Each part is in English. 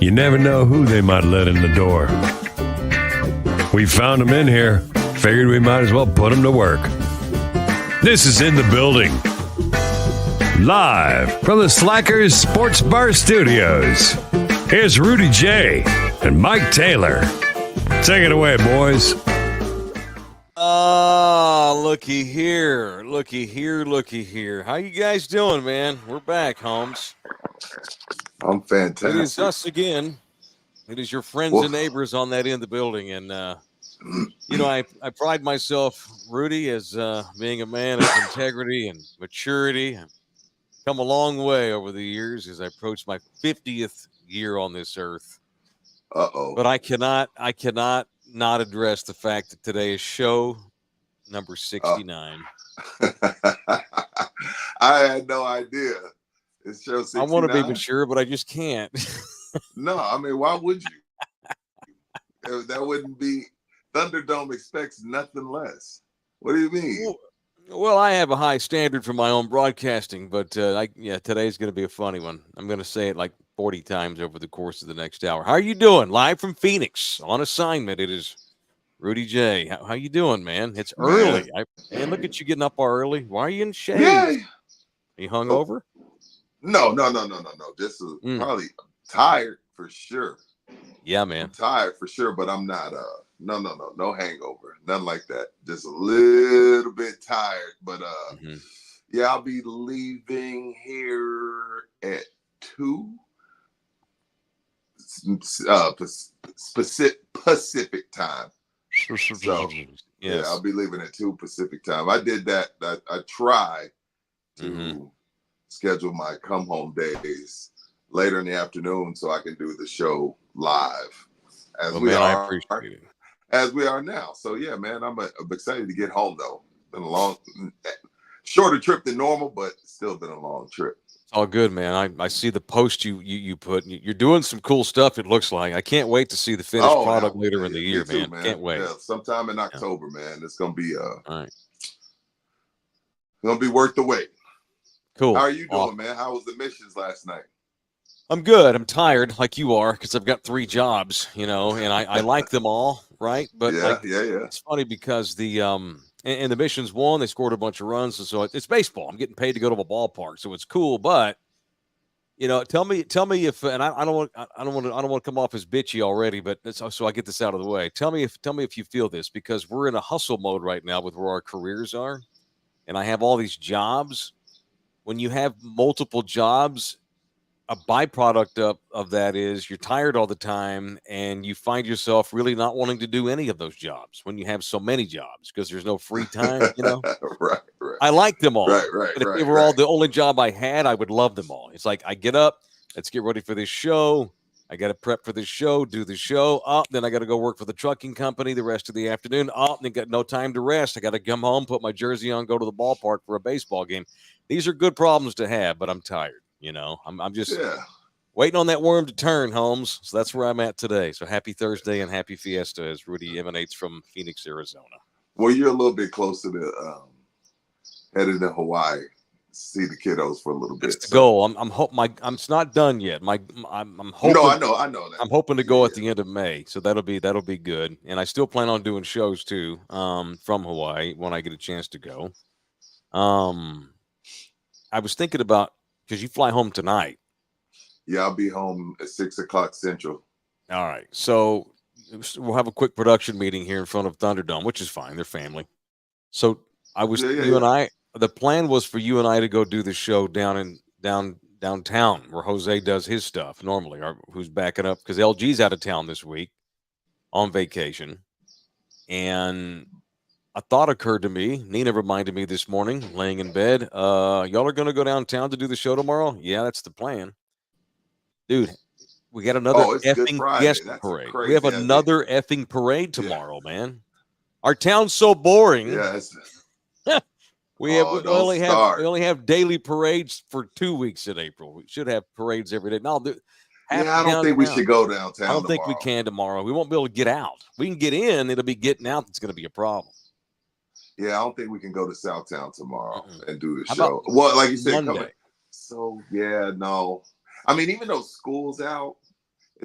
You never know who they might let in the door. We found them in here. Figured we might as well put them to work. This is In the Building. Live from the Slackers Sports Bar Studios. Here's Rudy Jay and Mike Taylor. Take it away, boys. Looky here. How you guys doing, man? We're back, Holmes. I'm fantastic. It is us again. It is your friends and neighbors on that end of the building. And, I pride myself, Rudy, as being a man of integrity and maturity. I've come a long way over the years as I approach my 50th year on this earth. But I cannot not address the fact that today is show number 69. I had no idea. It's show 69. I want to be mature, but I just can't. No, I mean, why would you? That wouldn't be. Thunderdome expects nothing less. What do you mean? Well, I have a high standard for my own broadcasting, but today's going to be a funny one. I'm going to say it like 40 times over the course of the next hour. How are you doing? Live from Phoenix on assignment. It is Rudy J. How you doing, man? It's early. And look at you getting up early. Why are you in shade? Yeah. Are you hungover? No. This is probably tired for sure. Yeah, man. I'm tired for sure, but I'm not. No hangover, nothing like that. Just a little bit tired, but yeah, I'll be leaving here at 2 Pacific time. So yeah, I'll be leaving at 2 Pacific time. I did that. I try to schedule my come home days later in the afternoon so I can do the show live I appreciate it. As we are now. So yeah, man, I'm excited to get home though. Been a long, shorter trip than normal, but still been a long trip. It's all good, man. I see the post you put. You're doing some cool stuff. It looks like. I can't wait to see the finished product later in the year, too, man. Can't wait. Yeah, sometime in October, man. It's gonna be all right. Gonna be worth the wait. Cool. How are you doing, man? How was the missions last night? I'm good. I'm tired, like you are, because I've got 3 jobs, and I like them all, right? But yeah. It's funny because the and the missions won. They scored a bunch of runs, and so it's baseball. I'm getting paid to go to a ballpark, so it's cool. But tell me if, and I don't want to come off as bitchy already, but so I get this out of the way. Tell me if you feel this, because we're in a hustle mode right now with where our careers are, and I have all these jobs. When you have multiple jobs, a byproduct of that is you're tired all the time and you find yourself really not wanting to do any of those jobs when you have so many jobs because there's no free time, Right. I like them all. Right. But if they were all the only job I had, I would love them all. It's like I get up, let's get ready for this show. I got to prep for this show, do the show. Then I got to go work for the trucking company the rest of the afternoon. Then got no time to rest. I got to come home, put my jersey on, go to the ballpark for a baseball game. These are good problems to have, but I'm tired. I'm just waiting on that worm to turn, Holmes. So that's where I'm at today. So happy Thursday and happy Fiesta as Rudy emanates from Phoenix, Arizona. Well, you're a little bit closer to headed to Hawaii, see the kiddos for a little bit. That's the goal. I'm it's not done yet. I'm hoping. No, I know that. I'm hoping to go at the end of May, so that'll be good. And I still plan on doing shows too, from Hawaii when I get a chance to go. I was thinking about. Because you fly home tonight. Yeah, I'll be home at 6:00 Central. All right. So we'll have a quick production meeting here in front of Thunderdome, which is fine. They're family. So I was and I. The plan was for you and I to go do the show downtown where Jose does his stuff normally, or who's backing up because LG's out of town this week on vacation, and a thought occurred to me. Nina reminded me this morning, laying in bed. Y'all are going to go downtown to do the show tomorrow? Yeah, that's the plan. Dude, we got another effing guest parade. We have another effing parade tomorrow, man. Our town's so boring. Yes. We only have daily parades for 2 weeks in April. We should have parades every day. No, I don't think we should go downtown. I don't think we can tomorrow. We won't be able to get out. We can get in. It'll be getting out that's going to be a problem. Yeah, I don't think we can go to Southtown tomorrow and do the show. Well, like you said, Monday. So, yeah, no. I mean, even though school's out,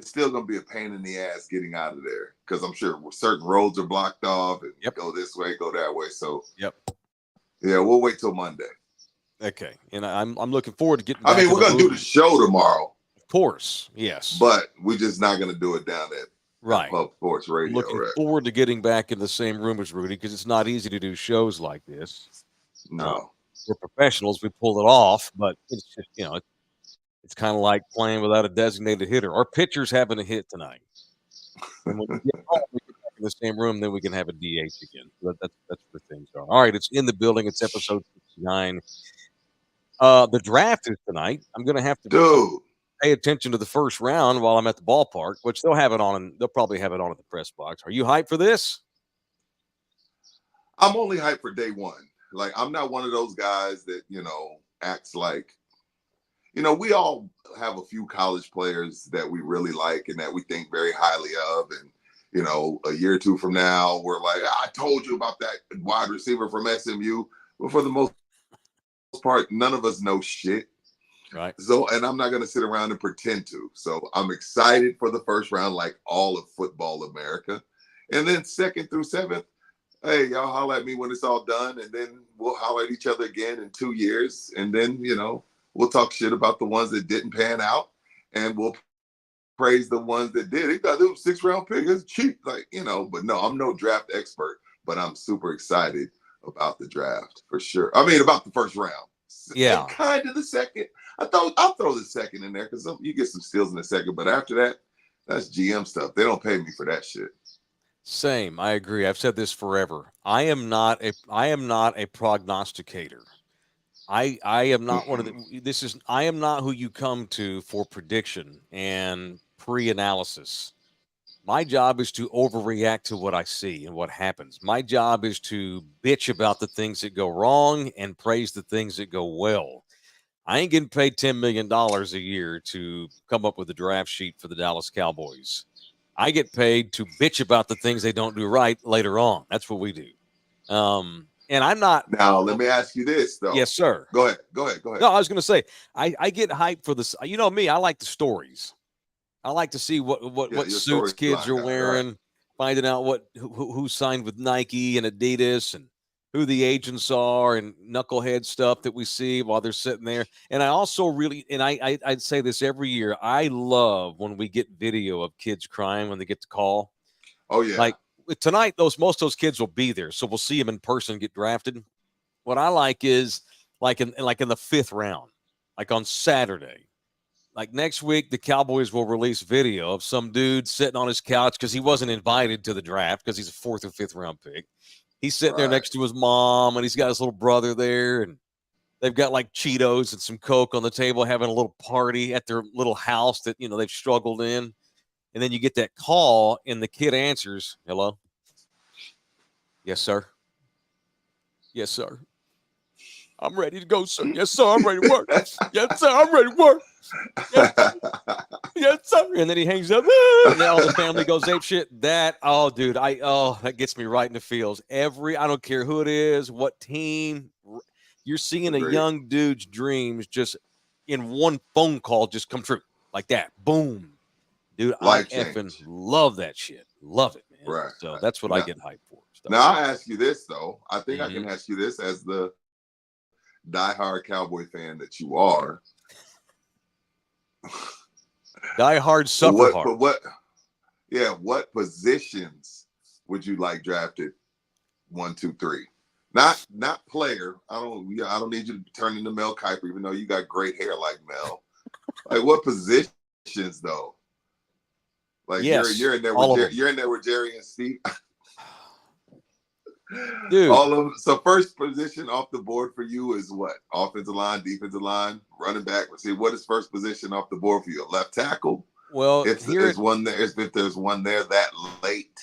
it's still going to be a pain in the ass getting out of there because I'm sure certain roads are blocked off and go this way, go that way. So, yeah, we'll wait till Monday. Okay, and I'm looking forward to getting back. I mean, we're going to do the show tomorrow. Of course, yes. But we're just not going to do it down at Pub Sports Radio. Looking forward to getting back in the same room as Rudy because it's not easy to do shows like this. No. We're professionals. We pull it off, but it's just, it's kind of like playing without a designated hitter. Our pitcher's having a hit tonight. And when we get home, we get back in the same room, then we can have a DH again. That's where things are. All right, it's in the building. It's episode 69. The draft is tonight. I'm going to have to pay attention to the first round while I'm at the ballpark, which they'll have it on, and they'll probably have it on at the press box. Are you hyped for this? I'm only hyped for day one. Like, I'm not one of those guys that, acts like, we all have a few college players that we really like and that we think very highly of. And, a year or two from now, we're like, I told you about that wide receiver from SMU. But for the most part, none of us know shit. Right. So, and I'm not going to sit around and pretend to. So I'm excited for the first round, like all of football America. And then 2nd through 7th, hey, y'all holler at me when it's all done. And then we'll holler at each other again in 2 years. And then, we'll talk shit about the ones that didn't pan out. And we'll praise the ones that did. He got them 6th-round pick. It's cheap. Like, but no, I'm no draft expert. But I'm super excited about the draft for sure. I mean, about the first round. Yeah. And kind of the second. I'll throw the second in there because you get some steals in the second. But after that, that's GM stuff. They don't pay me for that shit. Same. I agree. I've said this forever. I am not a prognosticator. I am not one of the. I am not who you come to for prediction and pre-analysis. My job is to overreact to what I see and what happens. My job is to bitch about the things that go wrong and praise the things that go well. I ain't getting paid $10 million a year to come up with a draft sheet for the Dallas Cowboys. I get paid to bitch about the things they don't do right later on. That's what we do. And I'm not. Now, let me ask you this, though. Yes, sir. Go ahead. No, I was going to say, I get hyped for this. You know me, I like the stories. I like to see what suits kids are wearing, right. Finding out who signed with Nike and Adidas and who the agents are and knucklehead stuff that we see while they're sitting there. And I also really, and I'd say this every year, I love when we get video of kids crying when they get the call. Oh, yeah. Like tonight, most of those kids will be there. So we'll see them in person get drafted. What I like is like in the 5th round, like on Saturday. Like next week, the Cowboys will release video of some dude sitting on his couch because he wasn't invited to the draft because he's a 4th or 5th round pick. He's sitting there next to his mom, and he's got his little brother there, and they've got like Cheetos and some Coke on the table, having a little party at their little house that they've struggled in. And then you get that call, and the kid answers, "Hello, yes, sir. Yes, sir. I'm ready to go, sir. Yes, sir. I'm ready to work. Yes, sir. I'm ready to work. Yes, sir. Yes, sir." And then he hangs up, and then all the family goes ape shit. That gets me right in the feels. I don't care who it is, what team. You're seeing a young dude's dreams just in one phone call just come true like that. Boom, dude. I effing love that shit. Love it, man. Right. So that's what I get hyped for. Now I'll ask you this though. I think I can ask you this as the diehard Cowboy fan that you are. Diehard, suffer hard. What positions would you like drafted? 1, 2, 3. Not player. I don't need you to turn into Mel Kiper, even though you got great hair like Mel. Like what positions though? Like you're in there with Jerry and Steve. Dude. All of them. So first position off the board for you is what? Offensive line, defensive line, running back. See, what is first position off the board for you? Left tackle? Well, if there's one there that late.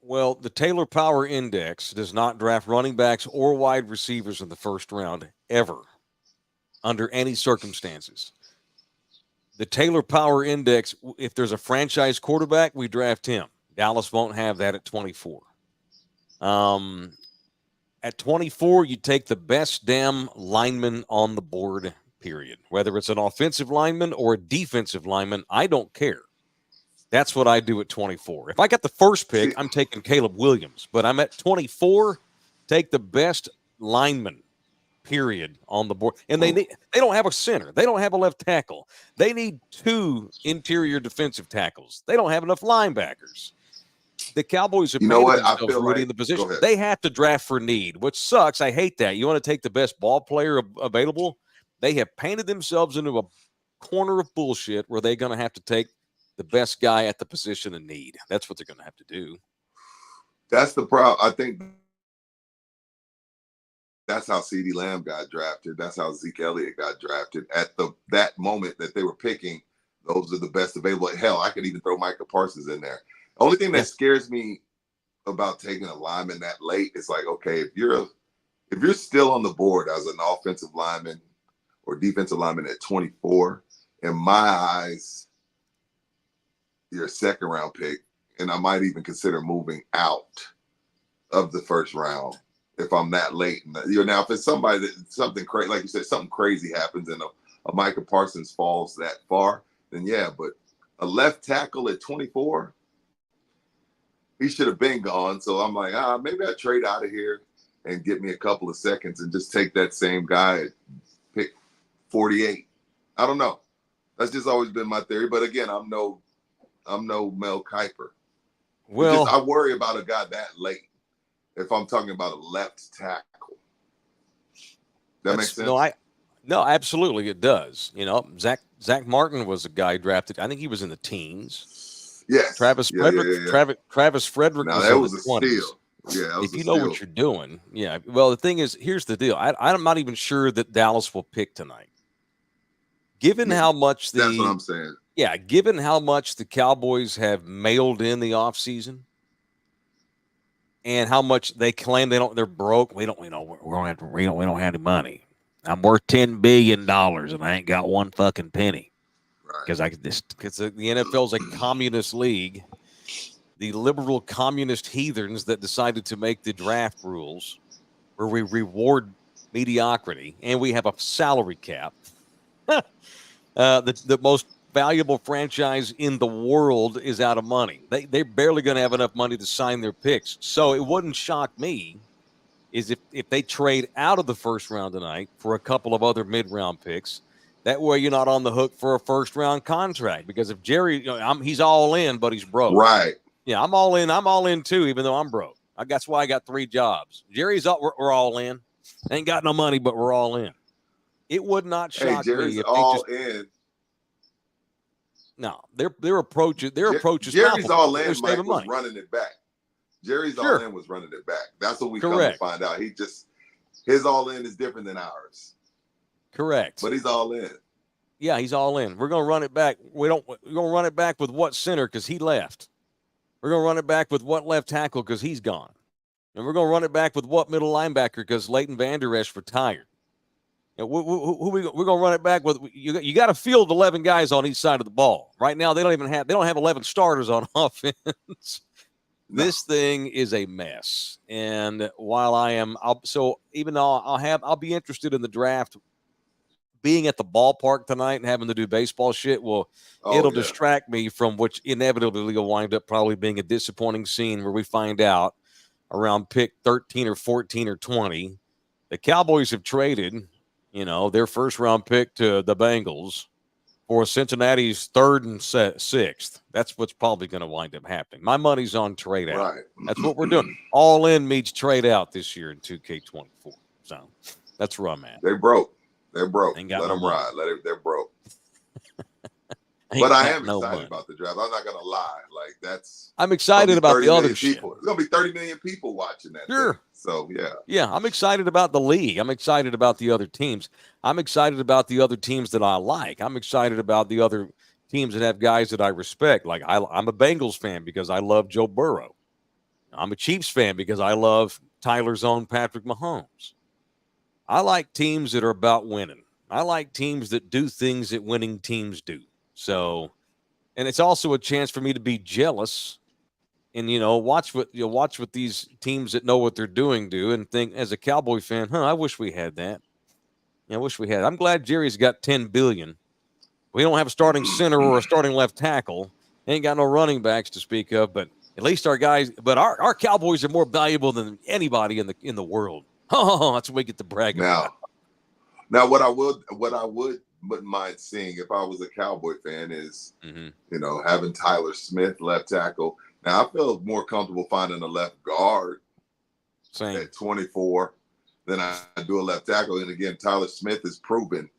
Well, the Taylor Power Index does not draft running backs or wide receivers in the first round ever, under any circumstances. The Taylor Power Index, if there's a franchise quarterback, we draft him. Dallas won't have that at 24. At 24, you take the best damn lineman on the board, period. Whether it's an offensive lineman or a defensive lineman, I don't care. That's what I do at 24. If I got the first pick, I'm taking Caleb Williams. But I'm at 24, take the best lineman, period, on the board. And they don't have a center. They don't have a left tackle. They need 2 interior defensive tackles. They don't have enough linebackers. The Cowboys have painted themselves, Rudy, in the position. They have to draft for need, which sucks. I hate that. You want to take the best ball player available? They have painted themselves into a corner of bullshit where they're going to have to take the best guy at the position of need. That's what they're going to have to do. That's the problem. I think that's how CeeDee Lamb got drafted. That's how Zeke Elliott got drafted. At that moment that they were picking, those are the best available. Hell, I could even throw Micah Parsons in there. Only thing that scares me about taking a lineman that late is like, okay, if you're still on the board as an offensive lineman or defensive lineman at 24, in my eyes, you're a second round pick, and I might even consider moving out of the first round if I'm that late. Now, if it's something crazy, like you said, something crazy happens and a Micah Parsons falls that far, then yeah. But a left tackle at 24, he should have been gone. So I'm like, maybe I trade out of here and get me a couple of seconds and just take that same guy at pick 48. I don't know. That's just always been my theory. But again, I'm no Mel Kiper. Well, I worry about a guy that late if I'm talking about a left tackle. That makes sense? No, absolutely it does. Zach Martin was a guy drafted. I think he was in the teens. Yes. Travis Frederick. Travis Frederick now, was that in was the a 20s. steal. Yeah, if you know what you're doing, yeah. Well, the thing is, here's the deal. I'm not even sure that Dallas will pick tonight. Given how much that's what I'm saying. Yeah, given how much the Cowboys have mailed in the offseason and how much they claim they're broke. We don't have any money. I'm worth $10 billion and I ain't got one fucking penny. Because the NFL's a communist league. The liberal communist heathens that decided to make the draft rules where we reward mediocrity and we have a salary cap. The most valuable franchise in the world is out of money. They're barely going to have enough money to sign their picks. So it wouldn't shock me is if they trade out of the first round tonight for a couple of other mid-round picks. That way you're not on the hook for a first-round contract. Because if Jerry, he's all in, but he's broke. Right. Yeah, I'm all in. I'm all in too, even though I'm broke. That's why I got 3 jobs. Jerry's up. We're all in. Ain't got no money, but we're all in. It would not shock Jerry's me if all in. No, their approach is Jerry's all in. Mike was money. Running it back. Jerry's all in was running it back. That's what we come Correct. to find out. His all in is different than ours. Correct. But he's all in. Yeah, he's all in. We're gonna run it back. We're gonna run it back with what center because he left. We're gonna run it back with what left tackle because he's gone, and we're gonna run it back with what middle linebacker because Leighton Vander Esch retired. We're gonna run it back with. You got to field 11 guys on each side of the ball. Right now, they don't have 11 starters on offense. No. This thing is a mess. And while I'll be interested in the draft. Being at the ballpark tonight and having to do baseball shit, it'll distract me from which inevitably will wind up probably being a disappointing scene where we find out around pick 13 or 14 or 20. The Cowboys have traded, their first round pick to the Bengals for Cincinnati's 3rd and 6th. That's what's probably going to wind up happening. My money's on trade out. Right. That's what we're doing. All in meets trade out this year in 2K24. So that's where I'm at. They broke. They're broke. Let them ride. They're broke. But I am excited about the draft. I'm not gonna lie. I'm excited about the other people. It's gonna be 30 million people watching that. Sure. Thing. So yeah. I'm excited about the league. I'm excited about the other teams. I'm excited about the other teams that I like. I'm excited about the other teams that have guys that I respect. Like I'm a Bengals fan because I love Joe Burrow. I'm a Chiefs fan because I love Tyler's own Patrick Mahomes. I like teams that are about winning. I like teams that do things that winning teams do. So, and it's also a chance for me to be jealous and, watch what these teams that know what they're doing do and think as a Cowboy fan, I wish we had that. I wish we had. I'm glad Jerry's got $10 billion. We don't have a starting center or a starting left tackle. Ain't got no running backs to speak of, but at least our guys. But our Cowboys are more valuable than anybody in the world. Oh, that's what we get to brag about. Now, what I wouldn't mind seeing if I was a Cowboy fan is, having Tyler Smith left tackle. Now, I feel more comfortable finding a left guard at 24 than I do a left tackle. And again, Tyler Smith has proven,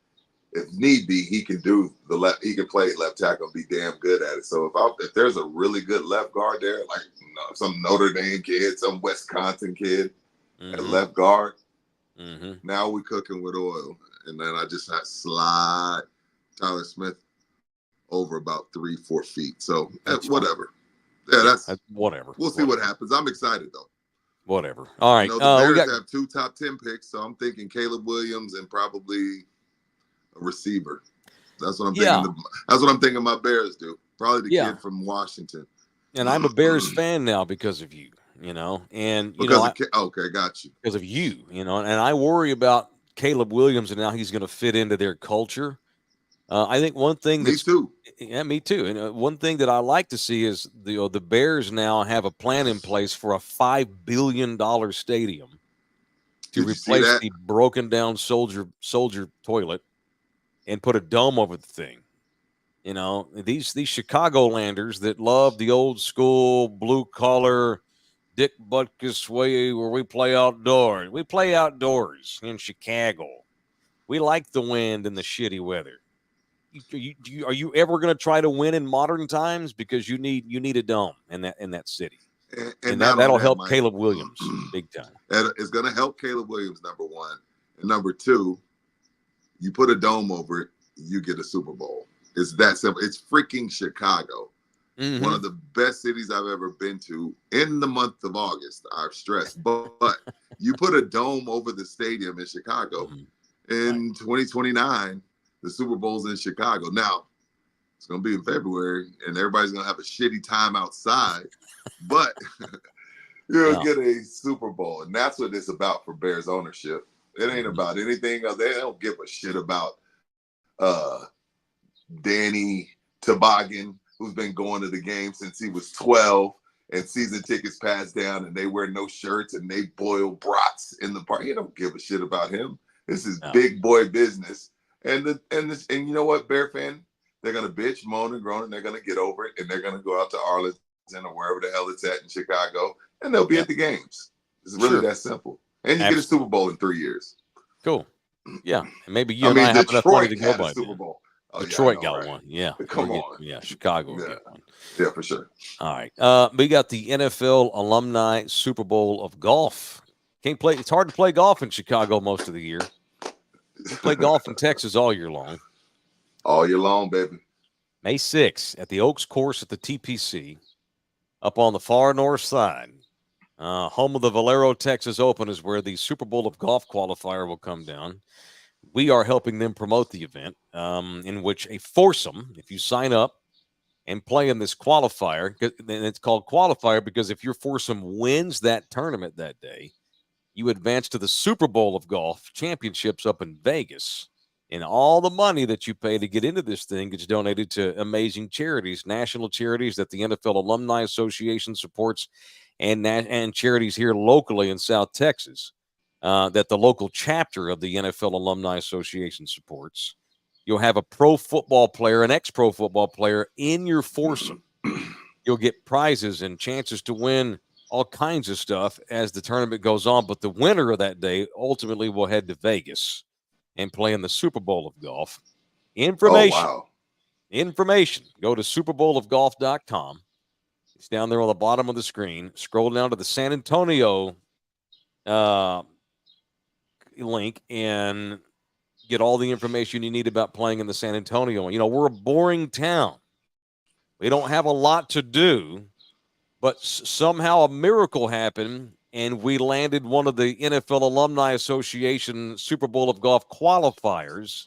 if need be, he can do he can play left tackle and be damn good at it. So if there's a really good left guard there, like some Notre Dame kid, some Wisconsin kid at left guard, now we're cooking with oil. And then I just slide Tyler Smith over about 3-4 feet. So whatever. Yeah, that's whatever. We'll see what happens. I'm excited though. Whatever. All right. The Bears have 2 top 10 picks, so I'm thinking Caleb Williams and probably a receiver. That's what I'm thinking. That's what I'm thinking my Bears do. Probably the kid from Washington. And I'm a Bears fan now because of you. And okay, got you. Because of you, and I worry about Caleb Williams and how he's going to fit into their culture. I think one thing me too. Yeah, me too. And one thing that I like to see is the Bears now have a plan in place for a $5 billion stadium to replace the broken down soldier toilet and put a dome over the thing. These Chicagolanders that love the old school blue collar Dick Butkus way where we play outdoors. We play outdoors in Chicago. We like the wind and the shitty weather. Are you ever going to try to win in modern times? Because you need a dome in that city, and that'll help Caleb Williams big time. It's going to help Caleb Williams, number one, and number two, you put a dome over it, you get a Super Bowl. It's that simple. It's freaking Chicago, one of the best cities I've ever been to in the month of August. I've stressed, but you put a dome over the stadium in Chicago in 2029. The Super Bowl's in Chicago. Now, it's going to be in February, and everybody's going to have a shitty time outside, but you'll get a Super Bowl, and that's what it's about for Bears ownership. It ain't about anything else. They don't give a shit about Danny Toboggan, who's been going to the game since he was 12, and season tickets passed down, and they wear no shirts, and they boil brats in the park. You don't give a shit about him. This is big boy business. And you know what, Bear fan? They're gonna bitch, moan, and groan, and they're gonna get over it, and they're gonna go out to Arlington or wherever the hell it's at in Chicago, and they'll be at the games. It's really that simple. And you get a Super Bowl in 3 years. Cool. Yeah, and maybe you and I have enough money to go by. Super Bowl. Oh, Detroit got one. Yeah, come on. Chicago will get one. Yeah, for sure. All right. We got the NFL Alumni Super Bowl of Golf. Can't play. It's hard to play golf in Chicago most of the year. Play golf in Texas all year long. All year long, baby. May 6th at the Oaks Course at the TPC, up on the far north side. Home of the Valero Texas Open is where the Super Bowl of Golf qualifier will come down. We are helping them promote the event, in which a foursome, if you sign up and play in this qualifier, and it's called qualifier because if your foursome wins that tournament that day, you advance to the Super Bowl of Golf championships up in Vegas. And all the money that you pay to get into this thing gets donated to amazing charities, national charities that the NFL Alumni Association supports, and charities here locally in South Texas that the local chapter of the NFL Alumni Association supports. You'll have a pro football player, an ex-pro football player in your foursome. You'll get prizes and chances to win all kinds of stuff as the tournament goes on. But the winner of that day ultimately will head to Vegas and play in the Super Bowl of Golf. Information. Oh, wow. Information. Go to superbowlofgolf.com. It's down there on the bottom of the screen. Scroll down to the San Antonio link and get all the information you need about playing in the San Antonio. We're a boring town. We don't have a lot to do. But somehow a miracle happened, and we landed one of the NFL Alumni Association Super Bowl of Golf qualifiers.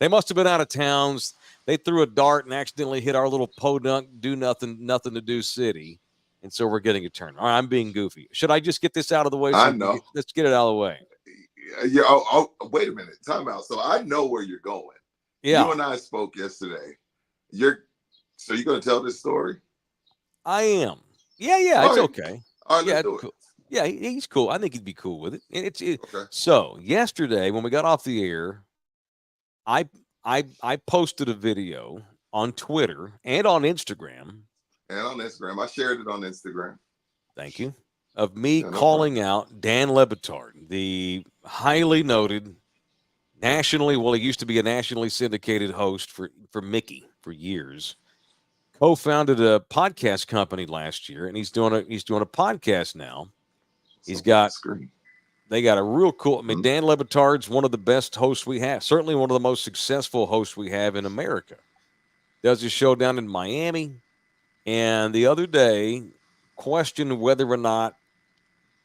They must have been out of towns. They threw a dart and accidentally hit our little podunk, do nothing to do city. And so we're getting a turn. All right, I'm being goofy. Should I just get this out of the way? I know. Let's get it out of the way. Yeah. Wait a minute. Time out. So I know where you're going. Yeah. You and I spoke yesterday. So you gonna tell this story? I am. Yeah, it's okay. All right, let's do it. Cool. Yeah, he's cool. I think he'd be cool with it. And Okay. So yesterday when we got off the air, I posted a video on Twitter and on Instagram. I shared it on Instagram. Thank you. Of me calling out Dan LeBatard, the highly noted nationally, well, he used to be a nationally syndicated host for Mickey for years. Co-founded a podcast company last year, and he's doing a podcast now. They got a real cool. I mean, Dan LeBatard's one of the best hosts we have. Certainly one of the most successful hosts we have in America. Does his show down in Miami, and the other day questioned whether or not,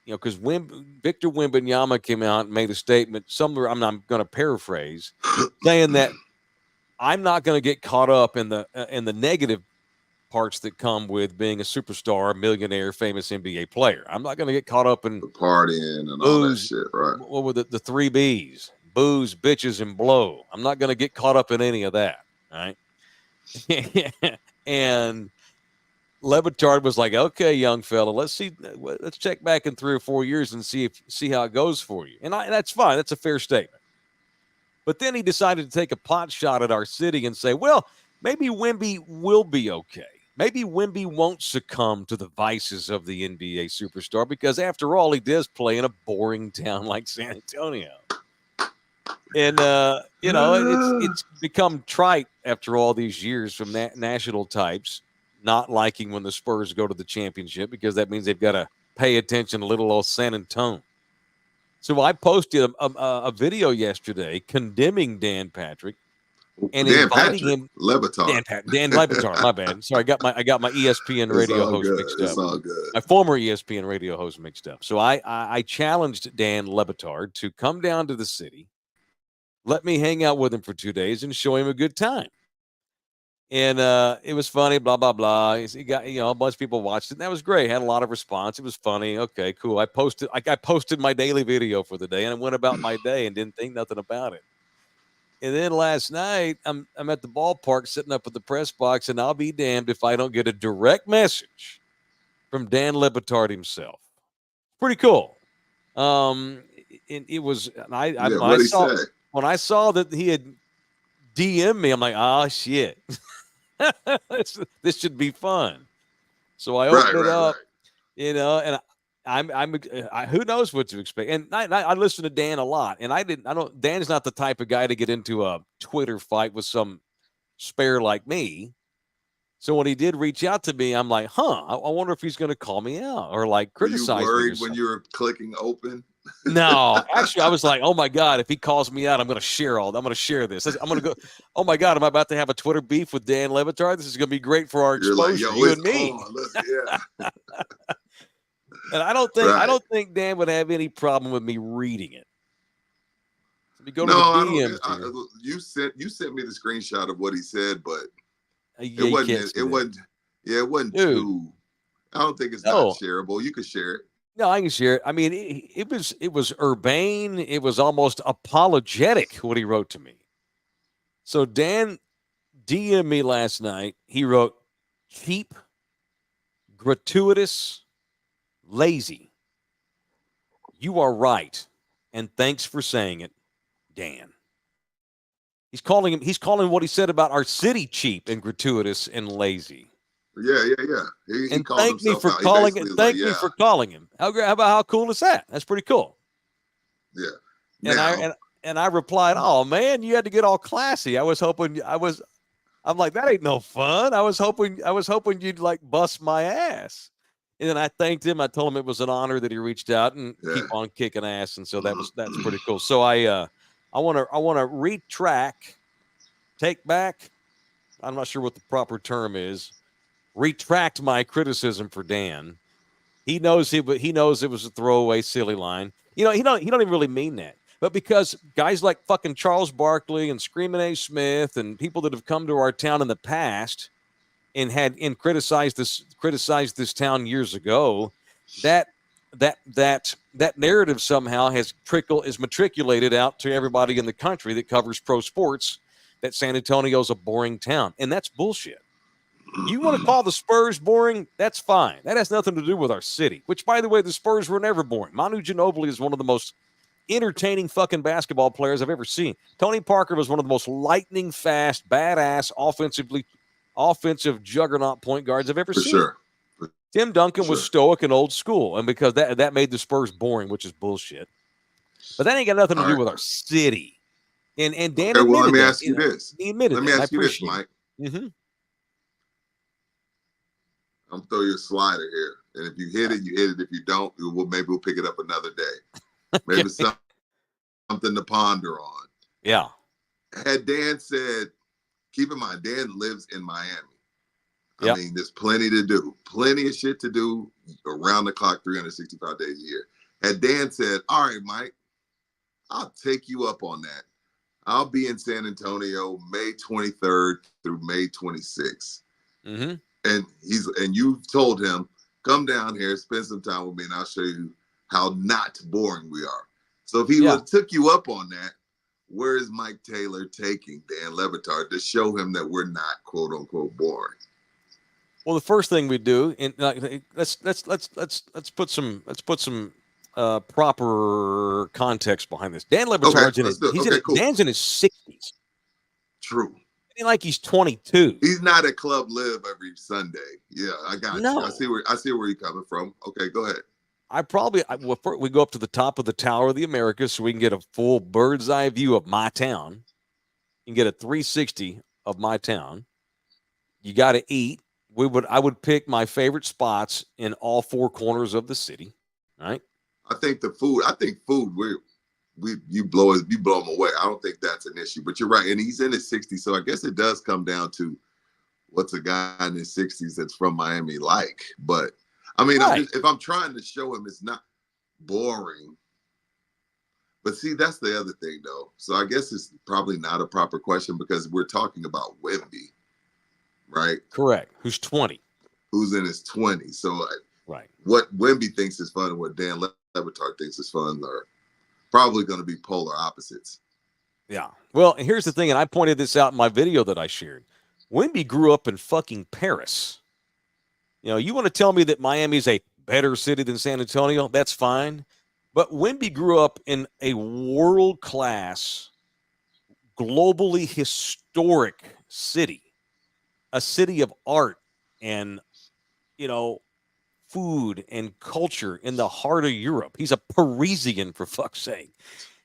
because Victor Wembanyama came out and made a statement. Somewhere, I'm going to paraphrase, saying that I'm not going to get caught up in the negative parts that come with being a superstar, millionaire, famous NBA player. I'm not going to get caught up in the partying and all that shit, right? What were the 3 B's? Booze, bitches, and blow. I'm not going to get caught up in any of that, right? And LeBatard was like, "Okay, young fella, let's check back in 3 or 4 years and see how it goes for you." And that's fine. That's a fair statement. But then he decided to take a pot shot at our city and say, "Well, maybe Wemby will be okay. Maybe Wemby won't succumb to the vices of the NBA superstar because, after all, he does play in a boring town like San Antonio." And it's become trite after all these years from national types not liking when the Spurs go to the championship because that means they've got to pay attention to little old San Antonio. So I posted a video yesterday condemning Dan Patrick and inviting him. LeBatard. Dan LeBatard. My bad. Sorry, I got my ESPN radio host mixed up. It's all good. My former ESPN radio host mixed up. So I challenged Dan LeBatard to come down to the city, let me hang out with him for 2 days, and show him a good time. And it was funny, blah, blah, blah. He got, a bunch of people watched it. And that was great. Had a lot of response. It was funny. Okay, cool. I posted my daily video for the day, and I went about my day and didn't think nothing about it. And then last night, I'm at the ballpark sitting up at the press box, and I'll be damned if I don't get a direct message from Dan LeBatard himself. Pretty cool. It was. When I saw that he had DM'd me, I'm like, oh shit. This should be fun. So I opened it up, and I'm who knows what to expect. And I listen to Dan a lot, and Dan's not the type of guy to get into a Twitter fight with some spare like me. So when he did reach out to me, I'm like, I wonder if he's going to call me out or like criticize me. Were you worried when you were clicking open? No, actually, I was like, oh my God, if he calls me out, I'm going to share all. I'm going to share this. I'm going to go, oh my God, am I about to have a Twitter beef with Dan LeBatard? This is going to be great for our exposure, you and me. And I don't think Dan would have any problem with me reading it. So go to the DMs. You sent me the screenshot of what he said, but it wasn't too. I don't think it's not shareable. You could share it. No, I can share it. I mean, it was urbane. It was almost apologetic what he wrote to me. So Dan DM'd me last night. He wrote, cheap, gratuitous, lazy. You are right, and thanks for saying it, Dan. He's calling what he said about our city cheap and gratuitous and lazy. Yeah. And thank me for calling it. Thank me for calling him. How cool is that? That's pretty cool. Yeah. And I replied, "Oh man, you had to get all classy. I'm like, that ain't no fun. I was hoping you'd like bust my ass." And then I thanked him. I told him it was an honor that he reached out and keep on kicking ass. And so that's pretty cool. So I want to take back. I'm not sure what the proper term is. Retract my criticism for Dan. He knows it was a throwaway, silly line. He don't even really mean that. But because guys like fucking Charles Barkley and Screaming A. Smith and people that have come to our town in the past and criticized this town years ago, that narrative somehow is matriculated out to everybody in the country that covers pro sports that San Antonio is a boring town, and that's bullshit. You want to call the Spurs boring? That's fine. That has nothing to do with our city, which, by the way, the Spurs were never boring. Manu Ginobili is one of the most entertaining fucking basketball players I've ever seen. Tony Parker was one of the most lightning fast, badass, offensive juggernaut point guards I've ever For seen. sure. Tim Duncan was stoic and old school, and because that made the Spurs boring, which is bullshit. But that ain't got nothing to do with our city. And Dan admitted let me that. ask you this. He admitted Let me ask you this, Mike. Mm-hmm. I'm throw you a slider here, and if you hit it, you hit it. If you don't, maybe we'll pick it up another day. Maybe something to ponder on. Yeah. Had Dan said, keep in mind, Dan lives in Miami. I mean, there's plenty to do, plenty of shit to do around the clock, 365 days a year. Had Dan said, all right, Mike, I'll take you up on that. I'll be in San Antonio May 23rd through May 26th. Mm-hmm. And you've told him, come down here, spend some time with me, and I'll show you how not boring we are. So if he would have took you up on that, where is Mike Taylor taking Dan LeBatard to show him that we're not quote unquote boring? Well, the first thing we do, and let's put some proper context behind this. Dan LeBatard's Dan's in his 60s. True. Like he's 22. He's not at Club Live every Sunday. Yeah, I got you. I see where you're coming from. Okay, go ahead. We go up to the top of the Tower of the Americas so we can get a full bird's eye view of my town. You can get a 360 of my town. You got to eat. I would pick my favorite spots in all four corners of the city. Right. I think food. You blow him away. I don't think that's an issue. But you're right, and he's in his 60s, so I guess it does come down to what's a guy in his 60s that's from Miami like. But I mean, if I'm trying to show him, it's not boring. But see, that's the other thing, though. So I guess it's probably not a proper question because we're talking about Wemby, right? Correct. Who's 20? Who's in his 20s? So right, what Wemby thinks is fun and what Dan LeBatard thinks is fun are probably going to be polar opposites. Yeah. Well, here's the thing, and I pointed this out in my video that I shared. Wemby grew up in fucking Paris. You know, you want to tell me that Miami's a better city than San Antonio? That's fine. But Wemby grew up in a world-class, globally historic city, a city of art and, food and culture in the heart of Europe. He's a Parisian, for fuck's sake.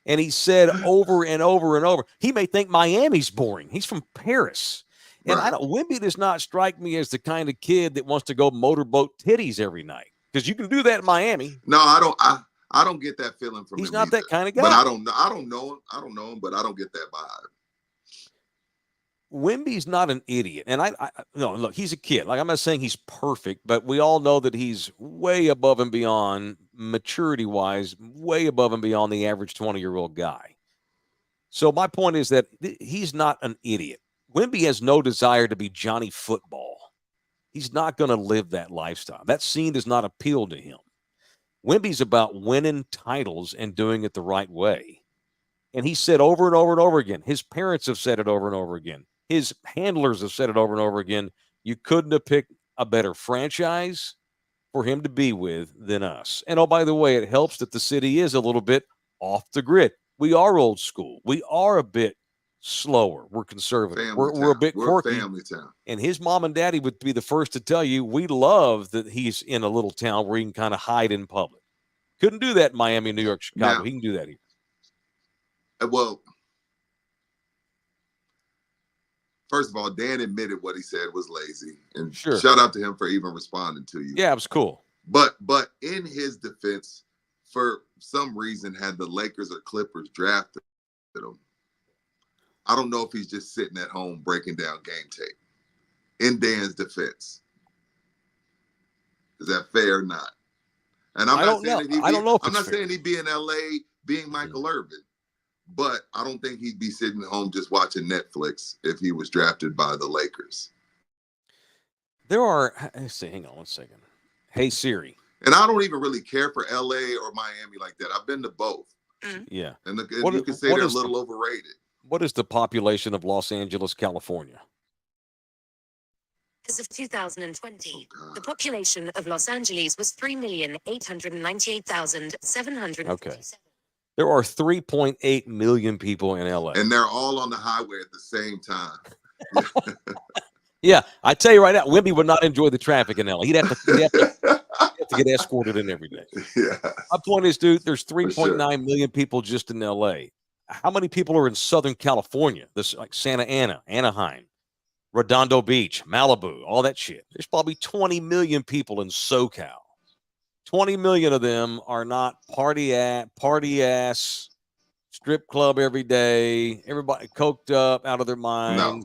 And he said over and over and over, he may think Miami's boring. He's from Paris. And Wemby does not strike me as the kind of kid that wants to go motorboat titties every night. Because you can do that in Miami. No, I don't get that feeling from him. He's not either. that kind of guy. But I don't know him, but I don't get that vibe. Wemby's not an idiot. And no, look, he's a kid. Like, I'm not saying he's perfect, but we all know that he's way above and beyond, maturity-wise, way above and beyond the average 20-year-old guy. So my point is that he's not an idiot. Wemby has no desire to be Johnny Football. He's not going to live that lifestyle. That scene does not appeal to him. Wemby's about winning titles and doing it the right way. And he said over and over and over again, his parents have said it over and over again. His handlers have said it over and over again. You couldn't have picked a better franchise for him to be with than us. And, oh, by the way, it helps that the city is a little bit off the grid. We are old school. We are a bit slower. We're conservative. We're a bit quirky. Family town. And his mom and daddy would be the first to tell you, we love that he's in a little town where he can kind of hide in public. Couldn't do that in Miami, New York, Chicago. Now, he can do that here. Well, first of all, Dan admitted what he said was lazy. And shout out to him for even responding to you. Yeah, it was cool. But in his defense, for some reason, had the Lakers or Clippers drafted him, I don't know if he's just sitting at home breaking down game tape. In Dan's defense, is that fair or not? And I'm not saying he'd be in LA being Michael Irvin, but I don't think he'd be sitting at home just watching Netflix if he was drafted by the Lakers. Hang on one second. Hey Siri. And I don't even really care for LA or Miami like that. I've been to both. Yeah. And you can say they're a little overrated. What is the population of Los Angeles, California? As of 2020, the population of Los Angeles was 3,898,757. Okay. There are 3.8 million people in LA. And they're all on the highway at the same time. Yeah, I tell you right now, Wimby would not enjoy the traffic in LA. He'd have to get escorted in every day. Yeah. My point is, dude, there's 3.9 million people just in LA. How many people are in Southern California? This like Santa Ana, Anaheim, Redondo Beach, Malibu, all that shit. There's probably 20 million people in SoCal. 20 million of them are not party ass, strip club every day, everybody coked up out of their mind.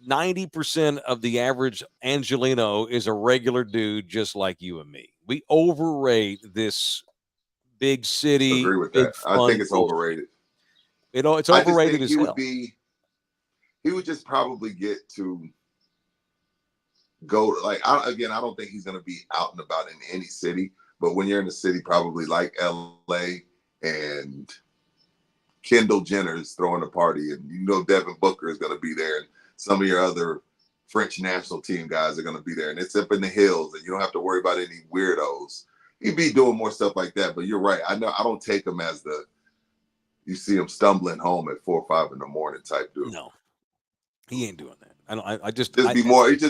90% of the average Angelino is a regular dude just like you and me. We overrate this big city. Agree with that. I think it's overrated. You know, it's overrated as hell. He would just probably get to go like I don't think he's going to be out and about in any city, but when you're in a city probably like LA and Kendall Jenner's throwing a party and you know Devin Booker is going to be there and some of your other French national team guys are going to be there and it's up in the hills and you don't have to worry about any weirdos. He'd be doing more stuff like that, but you're right. I know I don't take him as you see him stumbling home at 4 or 5 in the morning type dude. No, he ain't doing that. It'd just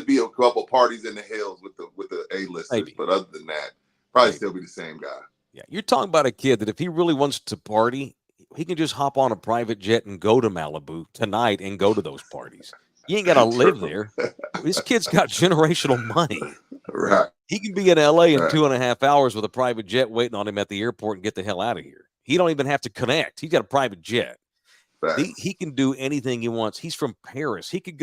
be a couple parties in the hills with the A-listers, but other than that, probably still be the same guy. Yeah, you're talking about a kid that if he really wants to party, he can just hop on a private jet and go to Malibu tonight and go to those parties. You ain't got to live there. This kid's got generational money. Right. He can be in LA in 2.5 hours with a private jet waiting on him at the airport and get the hell out of here. He don't even have to connect. He's got a private jet. He can do anything he wants. He's from Paris. He could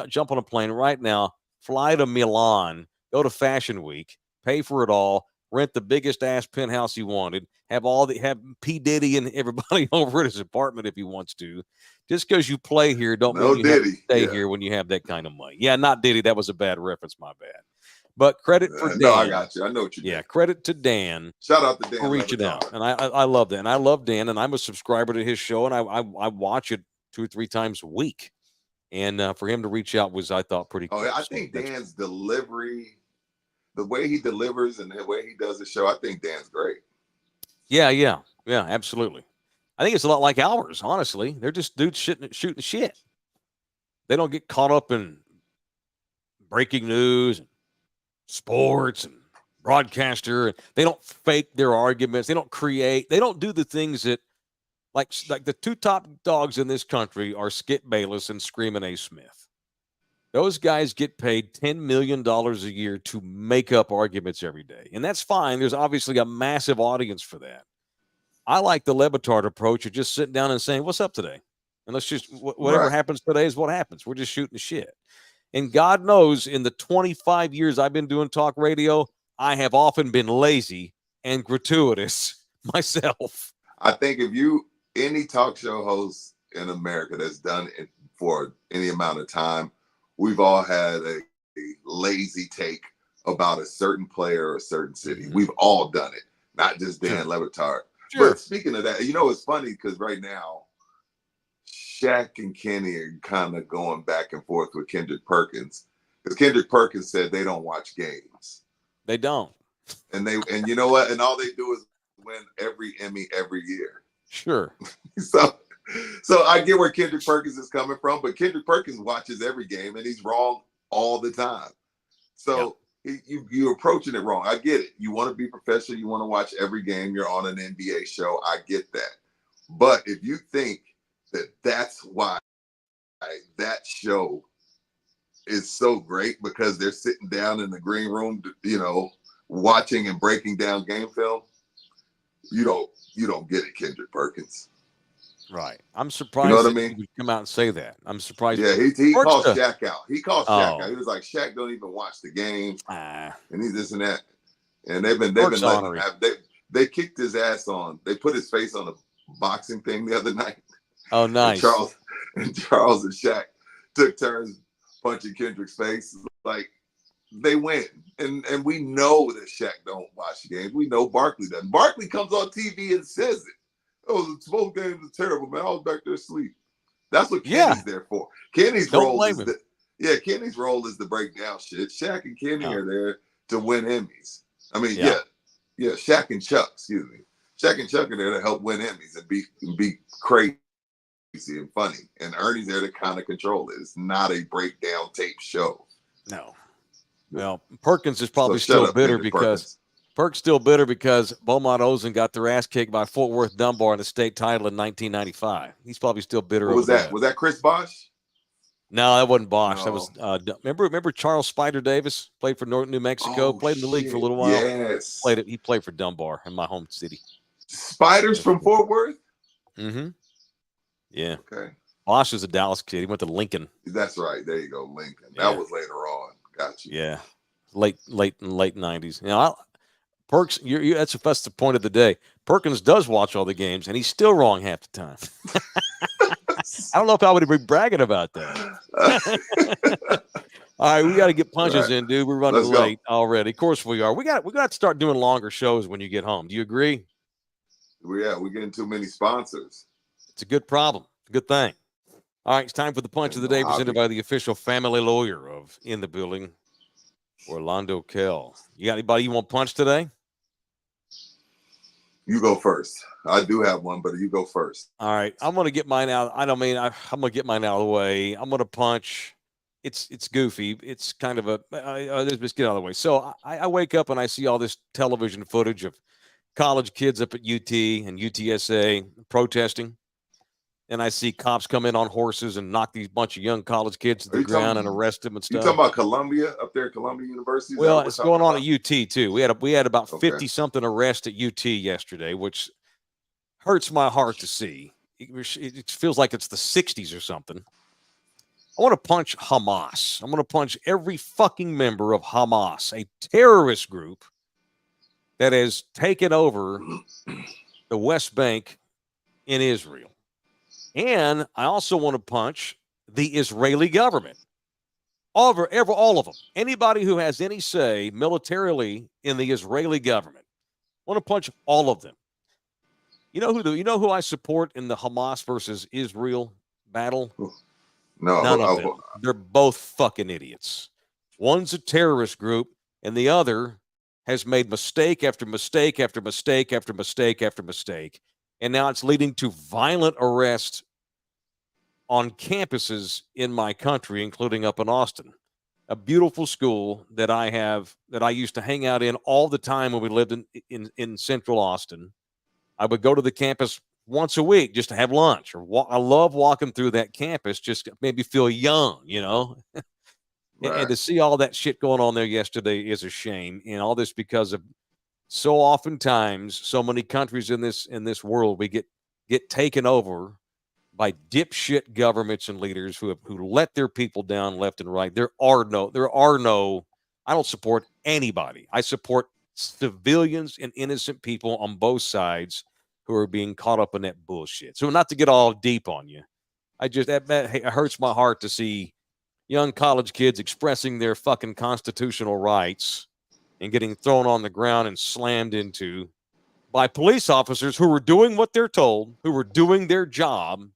jump on a plane right now, fly to Milan, go to Fashion Week, pay for it all, rent the biggest ass penthouse he wanted, have P. Diddy and everybody over at his apartment if he wants to. Just because you play here don't mean you have to stay here when you have that kind of money. Yeah, not Diddy. That was a bad reference. My bad. But credit for Dan. No, I got you. I know what you Yeah, credit to Dan. Shout out to Dan for reaching out. And I love that. And I love Dan. And I'm a subscriber to his show. And I watch it 2 or 3 times a week. And for him to reach out was, I thought, pretty cool. Oh, I think Dan's delivery, the way he delivers and the way he does the show, I think Dan's great. Yeah, absolutely. I think it's a lot like ours, honestly. They're just dudes shooting shit. They don't get caught up in breaking news and sports and broadcaster. They don't fake their arguments. They don't do the things that like the 2 top dogs in this country are Skip Bayless and Screaming A. Smith. Those guys get paid $10 million a year to make up arguments every day. And that's fine. There's obviously a massive audience for that. I like the LeBatard approach of just sitting down and saying, what's up today? And let's just, whatever happens today is what happens. We're just shooting shit. And God knows in the 25 years I've been doing talk radio, I have often been lazy and gratuitous myself. I think any talk show host in America that's done it for any amount of time, we've all had a lazy take about a certain player or a certain city. Mm-hmm. We've all done it, not just Dan LeBatard. Sure. But speaking of that, it's funny because right now, Shaq and Kenny are kind of going back and forth with Kendrick Perkins because Kendrick Perkins said they don't watch games. They don't. And you know what? And all they do is win every Emmy every year. Sure. So I get where Kendrick Perkins is coming from, but Kendrick Perkins watches every game and he's wrong all the time. So you're approaching it wrong. I get it. You want to be professional. You want to watch every game. You're on an NBA show. I get that. But if you think that's why that show is so great because they're sitting down in the green room, watching and breaking down game film, you don't get it, Kendrick Perkins. Right. I'm surprised he would come out and say that. I'm surprised. Yeah, he called Shaq out. He called Shaq out. He was like, Shaq don't even watch the game. And he's this and that. And they've been letting they kicked his ass on. They put his face on a boxing thing the other night. Oh, nice. And Charles and Shaq took turns punching Kendrick's face. Like, they win. And we know that Shaq don't watch the games. We know Barkley doesn't. Barkley comes on TV and says it. Oh, both games are terrible, man. I was back there asleep. That's what Kenny's there for. Kenny's role is Yeah, Kenny's role is to break down shit. Shaq and Kenny are there to win Emmys. I mean, yeah, Shaq and Chuck, excuse me. Shaq and Chuck are there to help win Emmys and be crazy and funny. And Ernie's there to kind of control it. It's not a breakdown tape show. No. Well, Perkins is probably still bitter because Perk's still bitter because Beaumont Ozen got their ass kicked by Fort Worth Dunbar in the state title in 1995. He's probably still bitter. What was that? Was that Chris Bosh? No, that wasn't Bosch. No. That was remember Charles Spider Davis played for New Mexico, played in the league for a little while. Yes, he played for Dunbar in my home city. Spiders from Fort Worth. Mm-hmm. Yeah. Okay. Bosch is a Dallas kid. He went to Lincoln. That's right. There you go, Lincoln. Yeah. That was later on. Gotcha. Yeah, late 90s. Now, Perks, that's the point of the day. Perkins does watch all the games, and he's still wrong half the time. I don't know if I would be bragging about that. All right, we got to get punches in, dude. We're running late already. Of course we are. We got to start doing longer shows when you get home. Do you agree? Yeah, we're getting too many sponsors. It's a good problem. Good thing. All right, it's time for the punch of the day presented by the official family lawyer of In the Building, Orlando Kell. You got anybody you want punch today? You go first. I do have one, but you go first. All right, I'm going to get mine out. I'm going to get mine out of the way. I'm going to punch. It's goofy. It's kind of let's just get out of the way. So I wake up and I see all this television footage of college kids up at UT and UTSA protesting. And I see cops come in on horses and knock these bunch of young college kids to the ground and arrest them and stuff. You talking about Columbia up there, Columbia University? Well, it's going on at UT too. We had about 50 something arrests at UT yesterday, which hurts my heart to see. It feels like it's the 60s or something. I want to punch Hamas. I'm going to punch every fucking member of Hamas, a terrorist group that has taken over the West Bank in Israel. And I also want to punch the Israeli government. All of them. Anybody who has any say militarily in the Israeli government. I want to punch all of them. You know who I support in the Hamas versus Israel battle? No. None of them. They're both fucking idiots. One's a terrorist group, and the other has made mistake after mistake after mistake after mistake after mistake. And now it's leading to violent arrests on campuses in my country, including up in Austin. A beautiful school that I used to hang out in all the time when we lived in central Austin. I would go to the campus once a week just to have lunch. I love walking through that campus, just made me feel young, Right. And to see all that shit going on there yesterday is a shame. And all this because of so oftentimes, so many countries in this world, we get taken over by dipshit governments and leaders who let their people down left and right. There are no. I don't support anybody. I support civilians and innocent people on both sides who are being caught up in that bullshit. So not to get all deep on you, that hurts my heart to see young college kids expressing their fucking constitutional rights and getting thrown on the ground and slammed into by police officers who were doing what they're told, who were doing their job,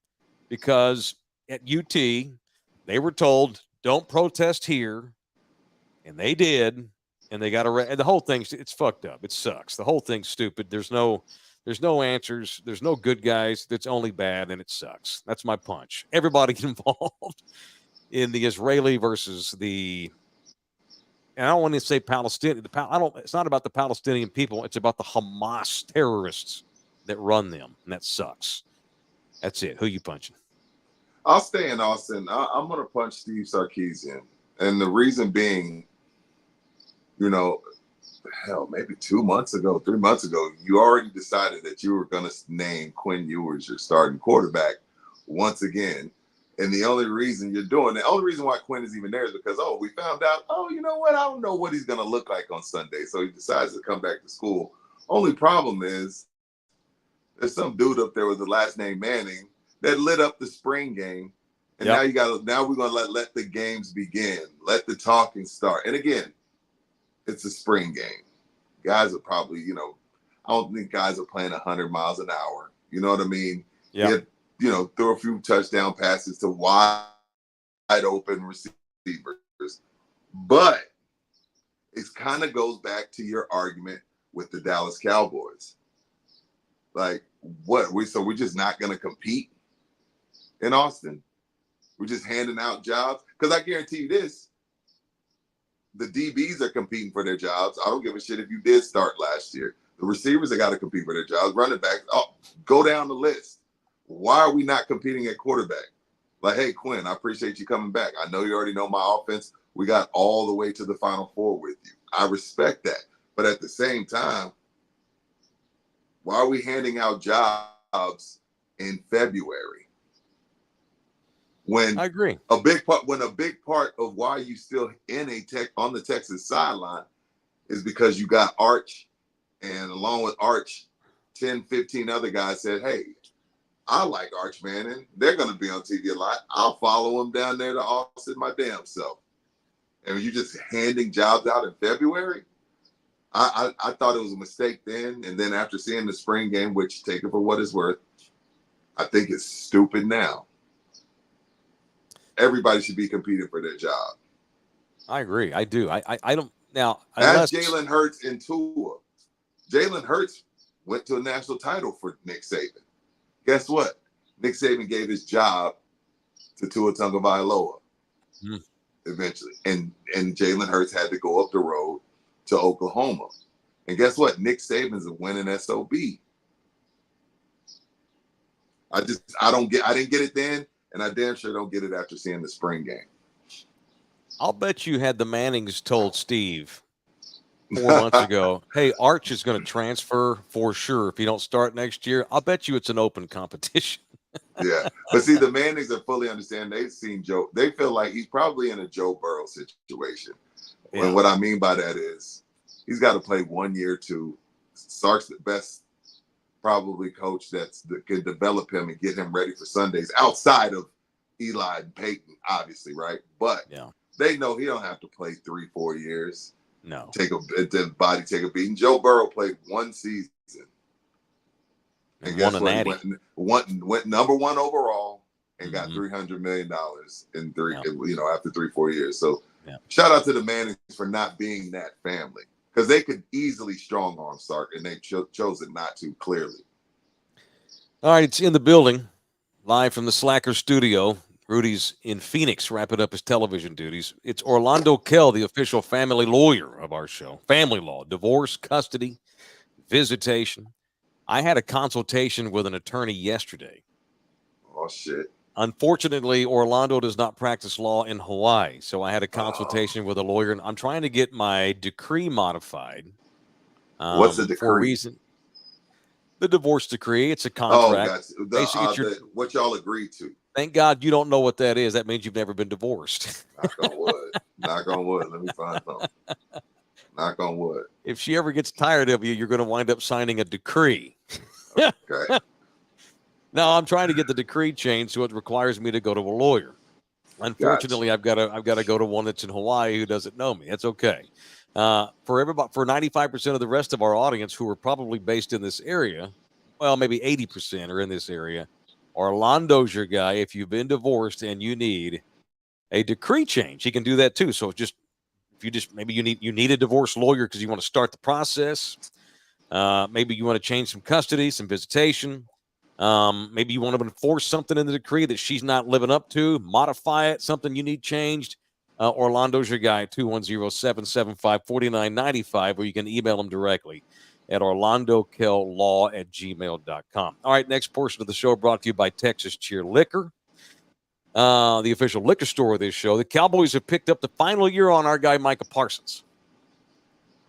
because at UT, they were told, don't protest here, and they did, and they got arrested. The whole thing, it's fucked up. It sucks. The whole thing's stupid. There's no answers. There's no good guys. It's only bad, and it sucks. That's my punch. Everybody involved in the Israeli versus the, and I don't want to say Palestinian. It's not about the Palestinian people. It's about the Hamas terrorists that run them, and that sucks. That's it. Who you punching? I'll stay in Austin. I'm going to punch Steve Sarkisian, and the reason being, maybe 2 months ago, 3 months ago, you already decided that you were going to name Quinn Ewers your starting quarterback once again. And the only reason why Quinn is even there is because, we found out, you know what? I don't know what he's going to look like on Sunday. So he decides to come back to school. Only problem is there's some dude up there with the last name Manning that lit up the spring game. And now we're going to let the games begin. Let the talking start. And again, it's a spring game. Guys are probably, I don't think guys are playing 100 miles an hour. You know what I mean? Yeah. Throw a few touchdown passes to wide open receivers receivers. But it kind of goes back to your argument with the Dallas Cowboys. Like, what? We're just not going to compete in Austin? We're just handing out jobs? Because I guarantee you this, the DBs are competing for their jobs. I don't give a shit if you did start last year. The receivers have got to compete for their jobs. Running backs, go down the list. Why are we not competing at quarterback? Like, hey, Quinn, I appreciate you coming back. I know you already know my offense. We got all the way to the Final Four with you. I respect that. But at the same time, why are we handing out jobs in February? When I agree. A big part of why you still on the Texas sideline is because you got Arch, and along with Arch, 10, 15 other guys said, hey, I like Arch Manning. They're going to be on TV a lot. I'll follow them down there to Austin my damn self. And you just handing jobs out in February? I thought it was a mistake then. And then after seeing the spring game, which take it for what it's worth, I think it's stupid now. Everybody should be competing for their job. I agree. I do. I don't now. Ask Jalen Hurts and Tua. Jalen Hurts went to a national title for Nick Saban. Guess what? Nick Saban gave his job to Tua Tagovailoa eventually. And Jalen Hurts had to go up the road to Oklahoma. And guess what? Nick Saban's a winning SOB. I didn't get it then, and I damn sure don't get it after seeing the spring game. I'll bet you had the Mannings told Steve 4 months ago, hey, Arch is going to transfer for sure if you don't start next year. I'll bet you it's an open competition. Yeah. But see, the Mannings are fully understand. They've seen Joe. They feel like he's probably in a Joe Burrow situation. Yeah. And what I mean by that is he's got to play 1 year to Sark's the best probably coach that can develop him and get him ready for Sundays outside of Eli and Peyton, obviously, right? But they know he don't have to play 3-4 years. No. Take a beating. Joe Burrow played 1 season. And guess what? Went number 1 overall and got $300 million in after 3-4 years. So shout out to the Mannings for not being that family. Because they could easily strong arm Sark, and they've chosen not to, clearly. All right, it's in the building, live from the Slacker studio. Rudy's in Phoenix, wrapping up his television duties. It's Orlando Kell, the official family lawyer of our show. Family law, divorce, custody, visitation. I had a consultation with an attorney yesterday. Oh, shit. Unfortunately, Orlando does not practice law in Hawaii, so I had a consultation with a lawyer, and I'm trying to get my decree modified. What's the decree? For a reason. The divorce decree. It's a contract. Oh, what y'all agreed to. Thank God you don't know what that is. That means you've never been divorced. Knock on wood. Knock on wood. Let me find something. Knock on wood. If she ever gets tired of you, you're going to wind up signing a decree. Okay. No, I'm trying to get the decree changed, so it requires me to go to a lawyer. Unfortunately, gotcha. I've got to go to one that's in Hawaii who doesn't know me. That's okay. For 95% of the rest of our audience who are probably based in this area, well, maybe 80% are in this area. Orlando's your guy. If you've been divorced and you need a decree change, he can do that too. So maybe you need a divorce lawyer because you want to start the process. Maybe you want to change some custody, some visitation. Maybe you want to enforce something in the decree that she's not living up to, modify it, something you need changed. Orlando's your guy, 210-775-4995, or you can email him directly at orlandokell.law@gmail.com. All right, next portion of the show brought to you by Texas Cheer Liquor, the official liquor store of this show. The Cowboys have picked up the final year on our guy, Micah Parsons.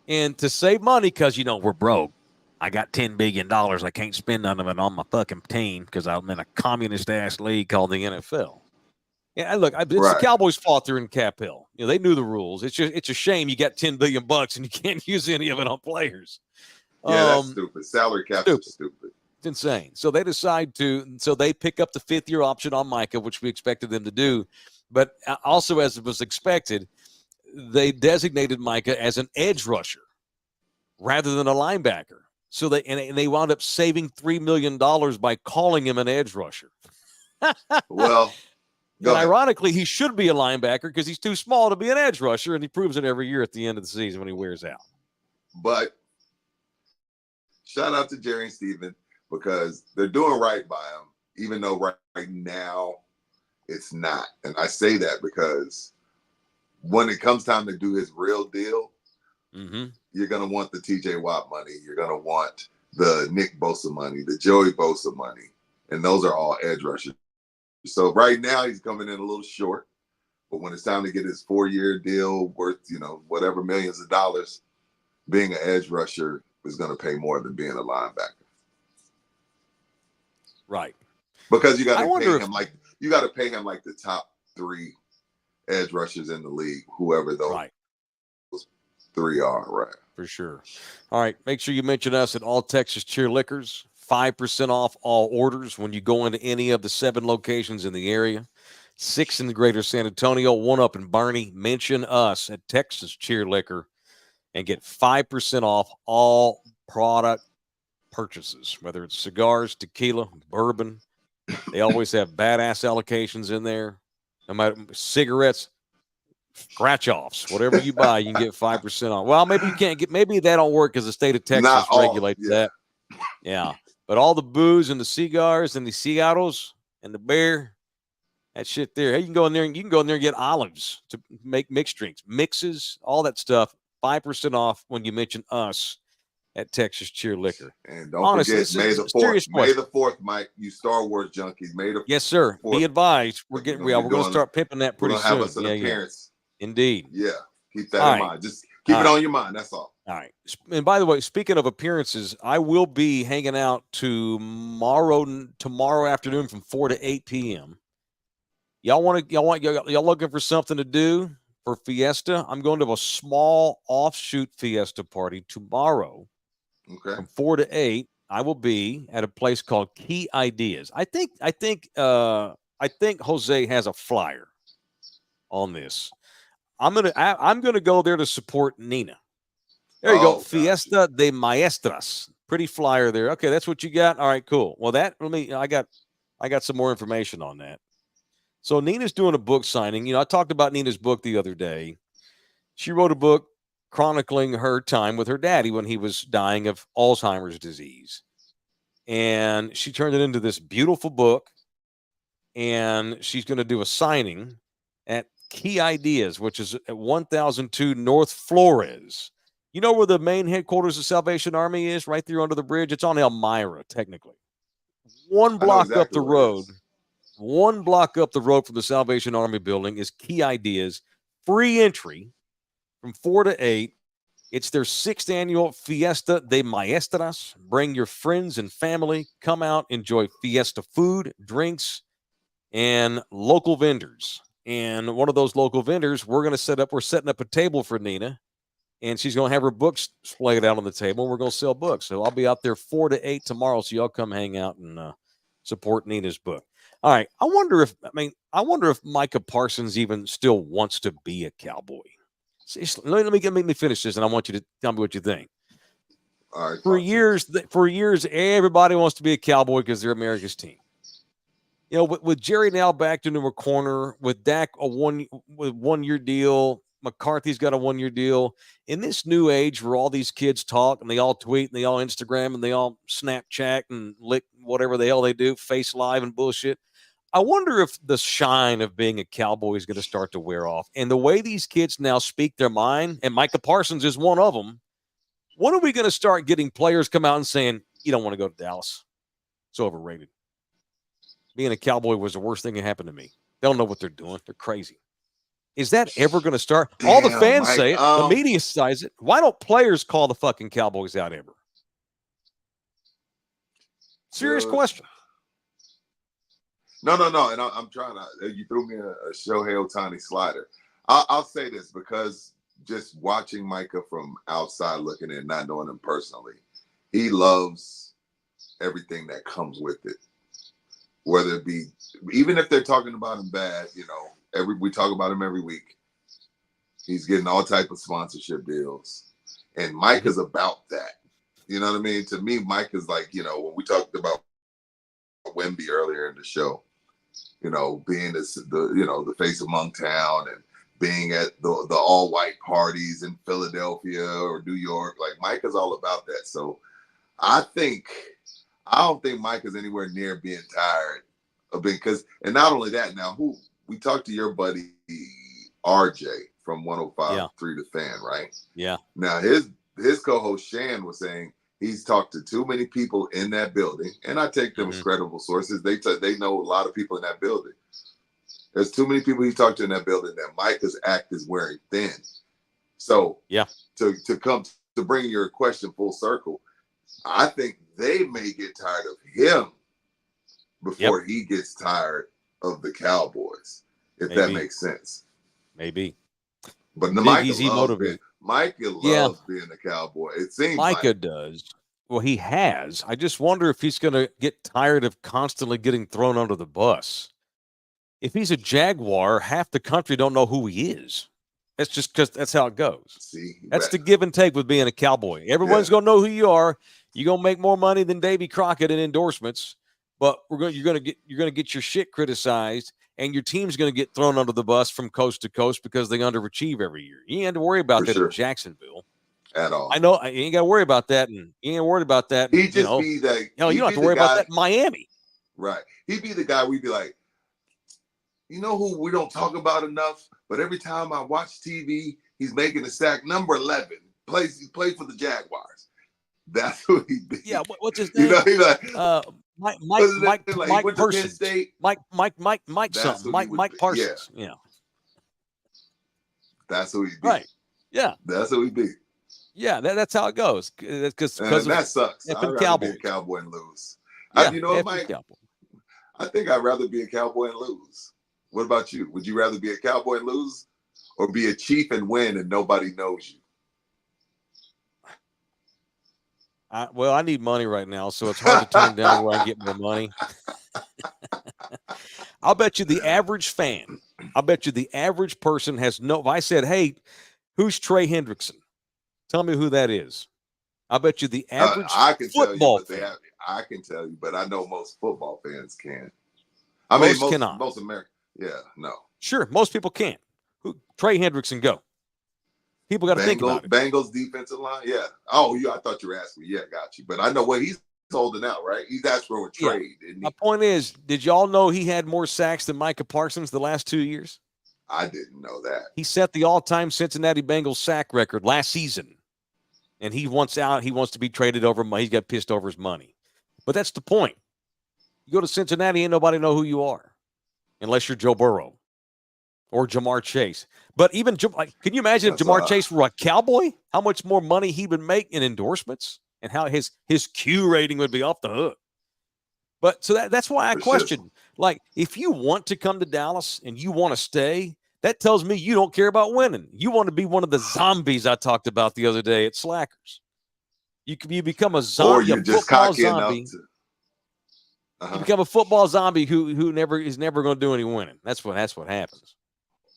And to save money, because, we're broke, I got $10 billion. I can't spend none of it on my fucking team because I'm in a communist-ass league called the NFL. Yeah, look, it's the Cowboys' fault they're in Cap Hill. They knew the rules. It's a shame you got $10 billion and you can't use any of it on players. Yeah, that's stupid. Salary cap is stupid. It's insane. So they decide they pick up the 5th-year option on Micah, which we expected them to do. But also, as it was expected, they designated Micah as an edge rusher rather than a linebacker. So they wound up saving $3 million by calling him an edge rusher. Well, And ironically, he should be a linebacker because he's too small to be an edge rusher, and he proves it every year at the end of the season when he wears out. But shout out to Jerry and Steven because they're doing right by him, even though right now it's not. And I say that because when it comes time to do his real deal, you're going to want the TJ Watt money. You're going to want the Nick Bosa money, the Joey Bosa money. And those are all edge rushers. So right now he's coming in a little short. But when it's time to get his 4-year deal worth, whatever millions of dollars, being an edge rusher is going to pay more than being a linebacker. Right. Because you got to pay him like the top 3 edge rushers in the league, whoever those 3 are, right? For sure. All right. Make sure you mention us at All Texas Cheer Liquors. 5% off all orders when you go into any of the 7 locations in the area. 6 in the greater San Antonio, 1 up in Barney. Mention us at Texas Cheer Liquor and get 5% off all product purchases, whether it's cigars, tequila, bourbon. They always have badass allocations in there. No matter cigarettes, scratch offs, whatever you buy, you can get 5% off. Well, maybe you can't get. Maybe that don't work because the state of Texas regulates that. Yeah, but all the booze and the cigars and the cigarros and the beer, that shit there. Hey, you can go in there and get olives to make mixed drinks, mixes, all that stuff. 5% off when you mention us at Texas Cheer Liquor. And don't forget, May the 4th. May the 4th, Mike. You Star Wars junkies. May the 4th. Yes, sir. Be advised. We're going to start pimping that pretty soon. Have us an appearance. Indeed. Yeah. Keep that in mind. Just keep it on your mind. That's all. All right. And by the way, speaking of appearances, I will be hanging out tomorrow afternoon from 4 to 8 p.m. Y'all looking for something to do for Fiesta? I'm going to a small offshoot Fiesta party tomorrow. Okay. From 4 to 8, I will be at a place called Key Ideas. I think Jose has a flyer on this. I'm gonna go there to support Nina. There you go. Fiesta de Maestras. Pretty flyer there. Okay, that's what you got. All right, cool. Well, I got some more information on that. So Nina's doing a book signing. I talked about Nina's book the other day. She wrote a book chronicling her time with her daddy when he was dying of Alzheimer's disease. And she turned it into this beautiful book. And she's going to do a signing at Key Ideas, which is at 1002 North Flores. You know where the main headquarters of Salvation Army is? Right there under the bridge. It's on Elmira, technically. One block up the road from the Salvation Army building is Key Ideas. Free entry from 4 to 8. It's their 6th annual Fiesta de Maestras. Bring your friends and family. Come out, enjoy Fiesta food, drinks, and local vendors. And one of those local vendors, we're setting up a table for Nina, and she's going to have her books laid out on the table. We're going to sell books. So I'll be out there 4 to 8 tomorrow. So y'all come hang out and support Nina's book. All right. I wonder if Micah Parsons even still wants to be a Cowboy. Let me finish this, and I want you to tell me what you think. All right. For years, everybody wants to be a Cowboy because they're America's team. With Jerry now backed into a corner, with Dak with 1-year deal, McCarthy's got a 1-year deal. In this new age where all these kids talk and they all tweet and they all Instagram and they all Snapchat and lick whatever the hell they do, face live and bullshit. I wonder if the shine of being a Cowboy is going to start to wear off. And the way these kids now speak their mind, and Micah Parsons is one of them, when are we going to start getting players come out and saying, you don't want to go to Dallas? It's overrated. Being a Cowboy was the worst thing that happened to me. They don't know what they're doing. They're crazy. Is that ever going to start? All the fans say it. The media says it. Why don't players call the fucking Cowboys out ever? Serious question. No. And I'm trying to. You threw me a Shohei Ohtani slider. I'll say this because just watching Micah from outside looking in, not knowing him personally, he loves everything that comes with it. Whether it be, even if they're talking about him bad, we talk about him every week. He's getting all type of sponsorship deals, and Mike is about that. You know what I mean? To me, Mike is like, when we talked about Wemby earlier in the show, being the face of Monktown and being at the all white parties in Philadelphia or New York. Like Mike is all about that. So I don't think Mike is anywhere near being tired of being, and not only that, now we talked to your buddy RJ from 105.3 The Fan, right? Yeah. Now his co-host Shan was saying he's talked to too many people in that building, and I take them as credible sources. They know a lot of people in that building. There's too many people he's talked to in that building that Micah's act is wearing thin. So to come to bring your question full circle, I think they may get tired of him before he gets tired of the Cowboys, if that makes sense. Maybe. But Micah loves being a Cowboy. It seems Micah does. Well, he has. I just wonder if he's going to get tired of constantly getting thrown under the bus. If he's a Jaguar, half the country don't know who he is. That's just because that's how it goes. That's the give and take with being a Cowboy. Everyone's going to know who you are. You're going to make more money than Davy Crockett in endorsements, but you're going to get your shit criticized, and your team's going to get thrown under the bus from coast to coast because they underachieve every year. You ain't have to worry about that in Jacksonville at all. I know you ain't got to worry about that, and you ain't worried about that. He'd just be that. You don't have to worry about that in Miami. Right. He'd be the guy we'd be like, you know who we don't talk about enough, but every time I watch TV, he's making a sack. Number 11 he played for the Jaguars. That's who he'd be. Yeah, what's his name? He's like, Mike Parsons. Mike something. Mike Parsons. Yeah. That's who he'd be. Right. Yeah. That's who he'd be. Yeah, that's how it goes. Because that sucks. I'd rather be a Cowboy and lose. Mike, I think I'd rather be a Cowboy and lose. What about you? Would you rather be a Cowboy and lose, or be a Chief and win and nobody knows you? I need money right now, so it's hard to turn down where I get more money. I'll bet you the average fan, the average person has no. If I said, "Hey, who's Trey Hendrickson?" Tell me who that is. I bet you the average football fan. I can tell you, but I know most football fans can't. Most cannot. Most Americans. Yeah, no. Sure, most people can't. Trey Hendrickson, go. People got to think about it. Bengals defensive line, yeah. Oh, I thought you were asking me. Yeah, got you. But I know what he's holding out, right? He's asked for a trade. Yeah. My point is, did y'all know he had more sacks than Micah Parsons the last 2 years? I didn't know that. He set the all-time Cincinnati Bengals sack record last season. And he wants to be traded over. He's got pissed over his money. But that's the point. You go to Cincinnati, ain't nobody know who you are. Unless you're Joe Burrow or Jamar Chase. But even, can you imagine if Jamar Chase were a Cowboy? How much more money he would make in endorsements and how his Q rating would be off the hook. But so that's why I question, like, if you want to come to Dallas and you want to stay, that tells me you don't care about winning. You want to be one of the zombies I talked about the other day at Slackers. You become a zombie, or you're just cocky zombie. Enough to. You become a football zombie who is never going to do any winning. That's what happens.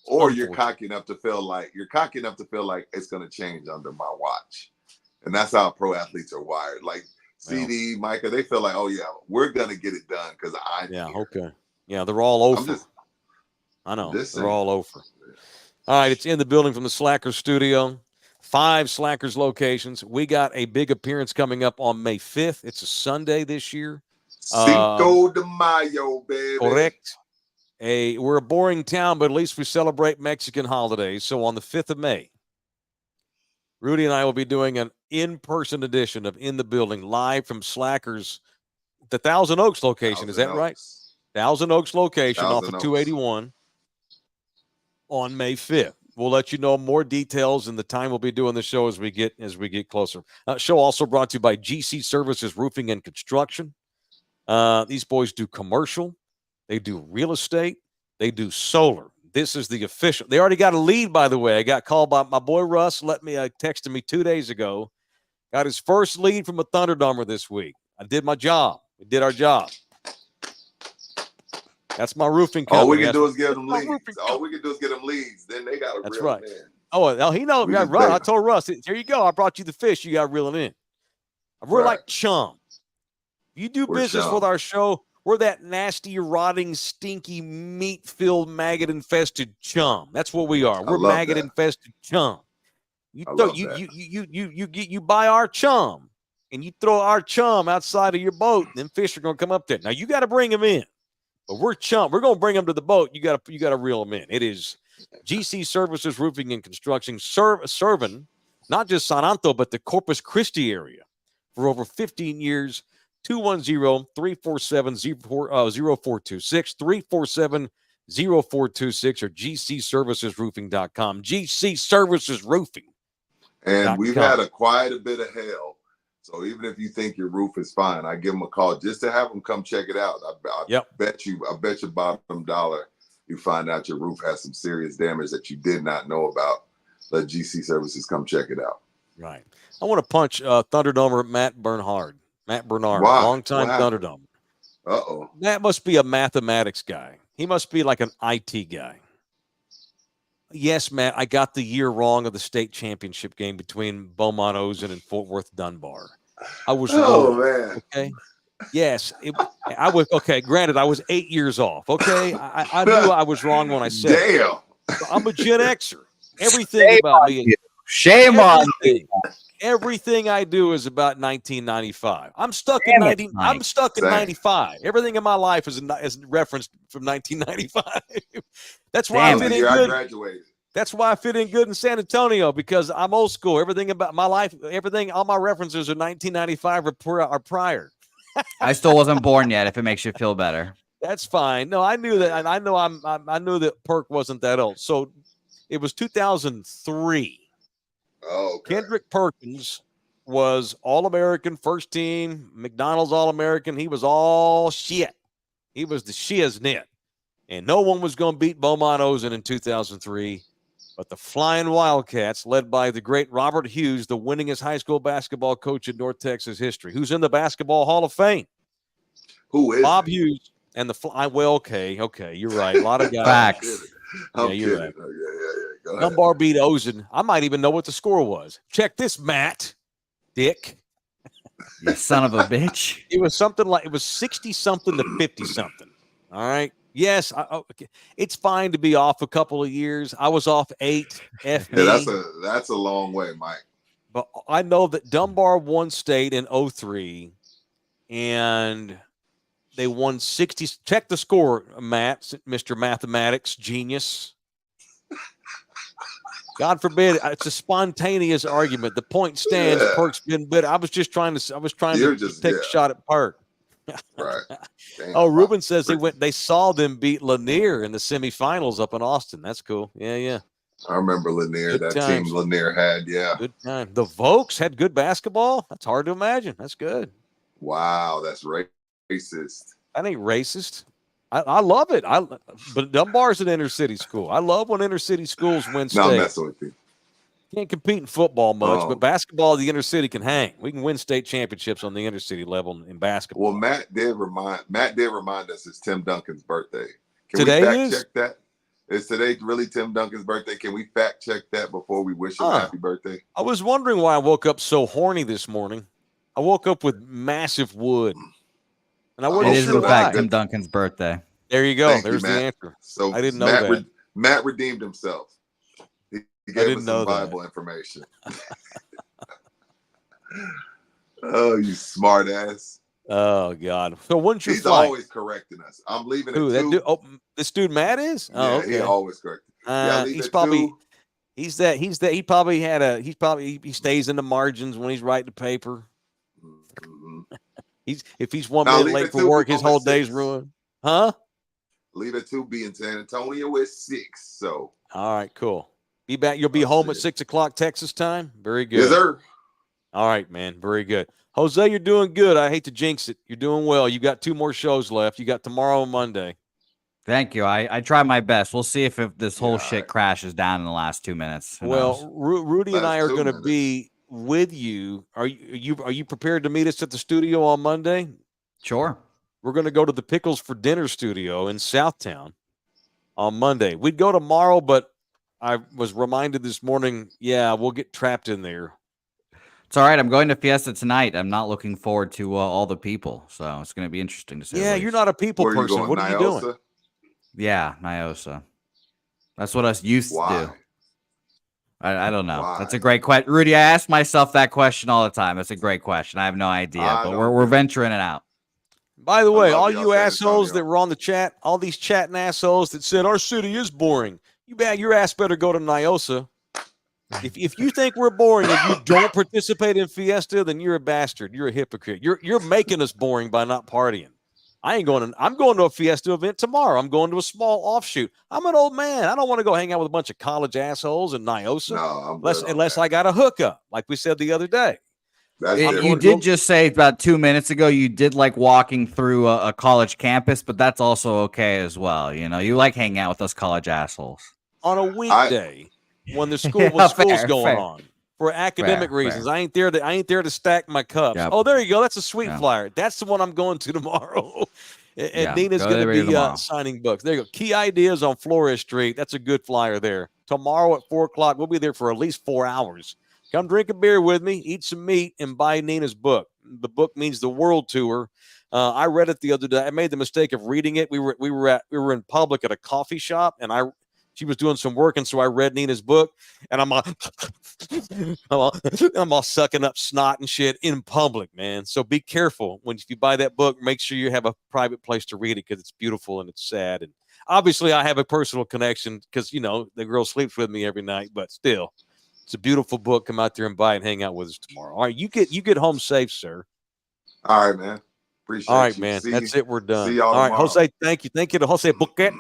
Or you're cocky enough to feel like it's going to change under my watch, and that's how pro athletes are wired. Like CD, Micah, they feel like, oh yeah, we're going to get it done because I'm here. Okay, yeah, they're all over. I know they're all over. All right, it's in the building from the Slackers studio. 5 Slackers locations. We got a big appearance coming up on May 5th. It's a Sunday this year. Cinco de Mayo, baby. Correct. We're a boring town, but at least we celebrate Mexican holidays. So on the 5th of May, Rudy and I will be doing an in-person edition of In the Building live from Slackers, the Thousand Oaks location. Is that right? Thousand Oaks location off of 281 on May 5th. We'll let you know more details and the time we'll be doing the show as we get closer. Show also brought to you by GC Services Roofing and Construction. These boys do commercial. They do real estate. They do solar. This is the official. They already got a lead, by the way. I got called by my boy Russ. Texted me 2 days ago. Got his first lead from a Thunderdomer this week. I did my job. We did our job. That's my roofing company. All we can do is give them leads. Then they got to reel them in. Oh, he knows. I told Russ, here you go. I brought you the fish. You got to reel it in. We're like chum. You do business with our show, We're that nasty, rotting, stinky, meat-filled, maggot-infested chum. That's what we are. We're maggot-infested chum. You buy our chum, and you throw our chum outside of your boat, and then fish are going to come up there. Now, you got to bring them in. But we're chum. We're going to bring them to the boat. You got to reel them in. It is GC Services Roofing and Construction, serving not just San Anto, but the Corpus Christi area for over 15 years. 210-347-0426, 347-0426, or gcservicesroofing.com. GC Services Roofing. And we've had quite a bit of hell. So even if you think your roof is fine, I give them a call just to have them come check it out. I bet you bottom dollar you find out your roof has some serious damage that you did not know about. Let GC Services come check it out. Right. I want to punch Thunderdomer Matt Bernard. Why? Long-time Thunderdome. Uh-oh. That must be a mathematics guy. He must be like an IT guy. Yes, Matt, I got the year wrong of the state championship game between Beaumont Ozen and Fort Worth Dunbar. I was wrong. Man. Okay. Yes. I was okay. Granted, I was 8 years off. Okay. I knew I was wrong when I said Damn. I'm a Gen Xer. Everything about me is shame on you. Everything I do is about 1995. I'm stuck in 95. Everything in my life is referenced from 1995. That's why I fit in good. I graduated. That's why I fit in good in San Antonio, because I'm old school. Everything about my life, all my references are 1995 or prior. I still wasn't born yet, if it makes you feel better. That's fine. No, I knew that, and I knew that Perk wasn't that old. So it was 2003. Oh, okay. Kendrick Perkins was All-American, first team, McDonald's All-American. He was all shit. He was the shiznit. And no one was going to beat Beaumont Ozen in 2003. But the Flying Wildcats, led by the great Robert Hughes, the winningest high school basketball coach in North Texas history, who's in the Basketball Hall of Fame. Who is Bob Hughes and the okay, you're right. A lot of guys. Facts. You're right. Yeah. Dunbar beat Ozen. I might even know what the score was. Check this, Matt. Dick. You son of a bitch. It was 60-something to 50-something. All right. Yes, okay. It's fine to be off a couple of years. I was off 8. F me. Yeah, that's a long way, Mike. But I know that Dunbar won state in 03, and they won 60. Check the score, Matt, Mr. Mathematics genius. God forbid, it's a spontaneous argument. The point stands. Yeah. Perk's been better. I was trying to take a shot at Perk. Right. Damn, Ruben says they saw them beat Lanier in the semifinals up in Austin. That's cool. Yeah. I remember Lanier. Good that times. team Lanier had, yeah. Good time. The Vokes had good basketball. That's hard to imagine. That's good. Wow, that's racist. That ain't racist. I love it. But Dunbar's an inner city school. I love when inner city schools win state. No, I'm messing with you. Can't compete in football much, but basketball, the inner city can hang. We can win state championships on the inner city level in basketball. Well, Matt did remind us it's Tim Duncan's birthday. Can today we fact is? check that? Is today really Tim Duncan's birthday? Can we fact check that before we wish him happy birthday? I was wondering why I woke up so horny this morning. I woke up with massive wood. And I wasn't It is sure in why. fact Tim Duncan's birthday. There you go. Thank There's you, the Matt. answer. So I didn't know that. Matt redeemed himself. He gave us some Bible information. Oh, you smart ass. Oh, God. So when's your He's flight? always correcting us. I'm leaving Who, at 2. This dude Matt is? Yeah, Oh, okay. he always corrects. He's probably 2. He stays in the margins when he's writing the paper. Mm-hmm. If he's 1 minute late for work, his whole day's ruined. Huh? Leave at 2, be in San Antonio at 6. So all right, cool. Be back. You'll be home at 6 o'clock Texas time. Very good. Yes, sir. All right, man. Very good. Jose, you're doing good. I hate to jinx it. You're doing well. You got 2 more shows left. You got tomorrow and Monday. Thank you. I try my best. We'll see if this whole shit crashes down in the last 2 minutes. Who knows? Rudy and I are going to be with you. Are you prepared to meet us at the studio on Monday? Sure. We're going to go to the Pickles for Dinner studio in Southtown on Monday. We'd go tomorrow, but I was reminded this morning, we'll get trapped in there. It's all right. I'm going to Fiesta tonight. I'm not looking forward to all the people, so it's going to be interesting to say. Yeah, you're not a people Where are you person. going, What are you Nyosa? doing? Yeah, Nyosa. That's what us used to Why? do. I don't know. Why? That's a great question, Rudy. I ask myself that question all the time. That's a great question. I have no idea, but we're venturing it out. By the way, all y'all, you San assholes Antonio. that were on the chat, all these chatting assholes that said our city is boring, your ass better go to Nyosa. If you think we're boring and you don't participate in Fiesta, then you're a bastard. You're a hypocrite. You're making us boring by not partying. I'm going to a Fiesta event tomorrow. I'm going to a small offshoot. I'm an old man. I don't want to go hang out with a bunch of college assholes in Nyosa unless I got a hookup, like we said the other day. You did just say about 2 minutes ago you did like walking through a college campus, but that's also okay as well. You know, you like hanging out with us college assholes on a weekday when the school's going on for academic reasons. I ain't there to stack my cups. Yep. Oh, there you go. That's a sweet flyer. That's the one I'm going to tomorrow. And Nina's going to be signing books. There you go. Key Ideas on Flores Street. That's a good flyer there. Tomorrow at 4:00. We'll be there for at least 4 hours. Come drink a beer with me, eat some meat, and buy Nina's book. The book means the world tour. I read it the other day. I made the mistake of reading it. We were in public at a coffee shop, and she was doing some work, and so I read Nina's book, and I'm all sucking up snot and shit in public, man. So be careful if you buy that book. Make sure you have a private place to read it because it's beautiful and it's sad. And obviously, I have a personal connection because the girl sleeps with me every night, but still. It's a beautiful book. Come out there and buy it and hang out with us tomorrow. All right, you get home safe, sir. All right, man. Appreciate you. All right, man. That's it. We're done. See y'all all right, tomorrow. Jose, thank you. Thank you to Jose Buquet.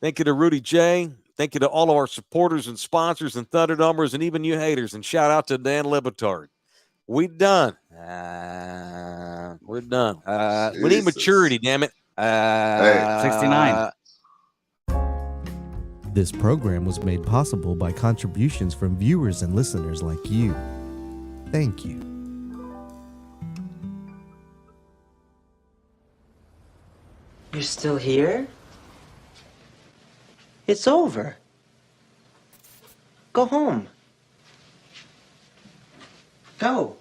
Thank you to Rudy J. Thank you to all of our supporters and sponsors and Thunderdumbers and even you haters. And shout out to Dan LeBatard. We done. We're done. We need maturity, damn it. 69. This program was made possible by contributions from viewers and listeners like you. Thank you. You're still here? It's over. Go home. Go.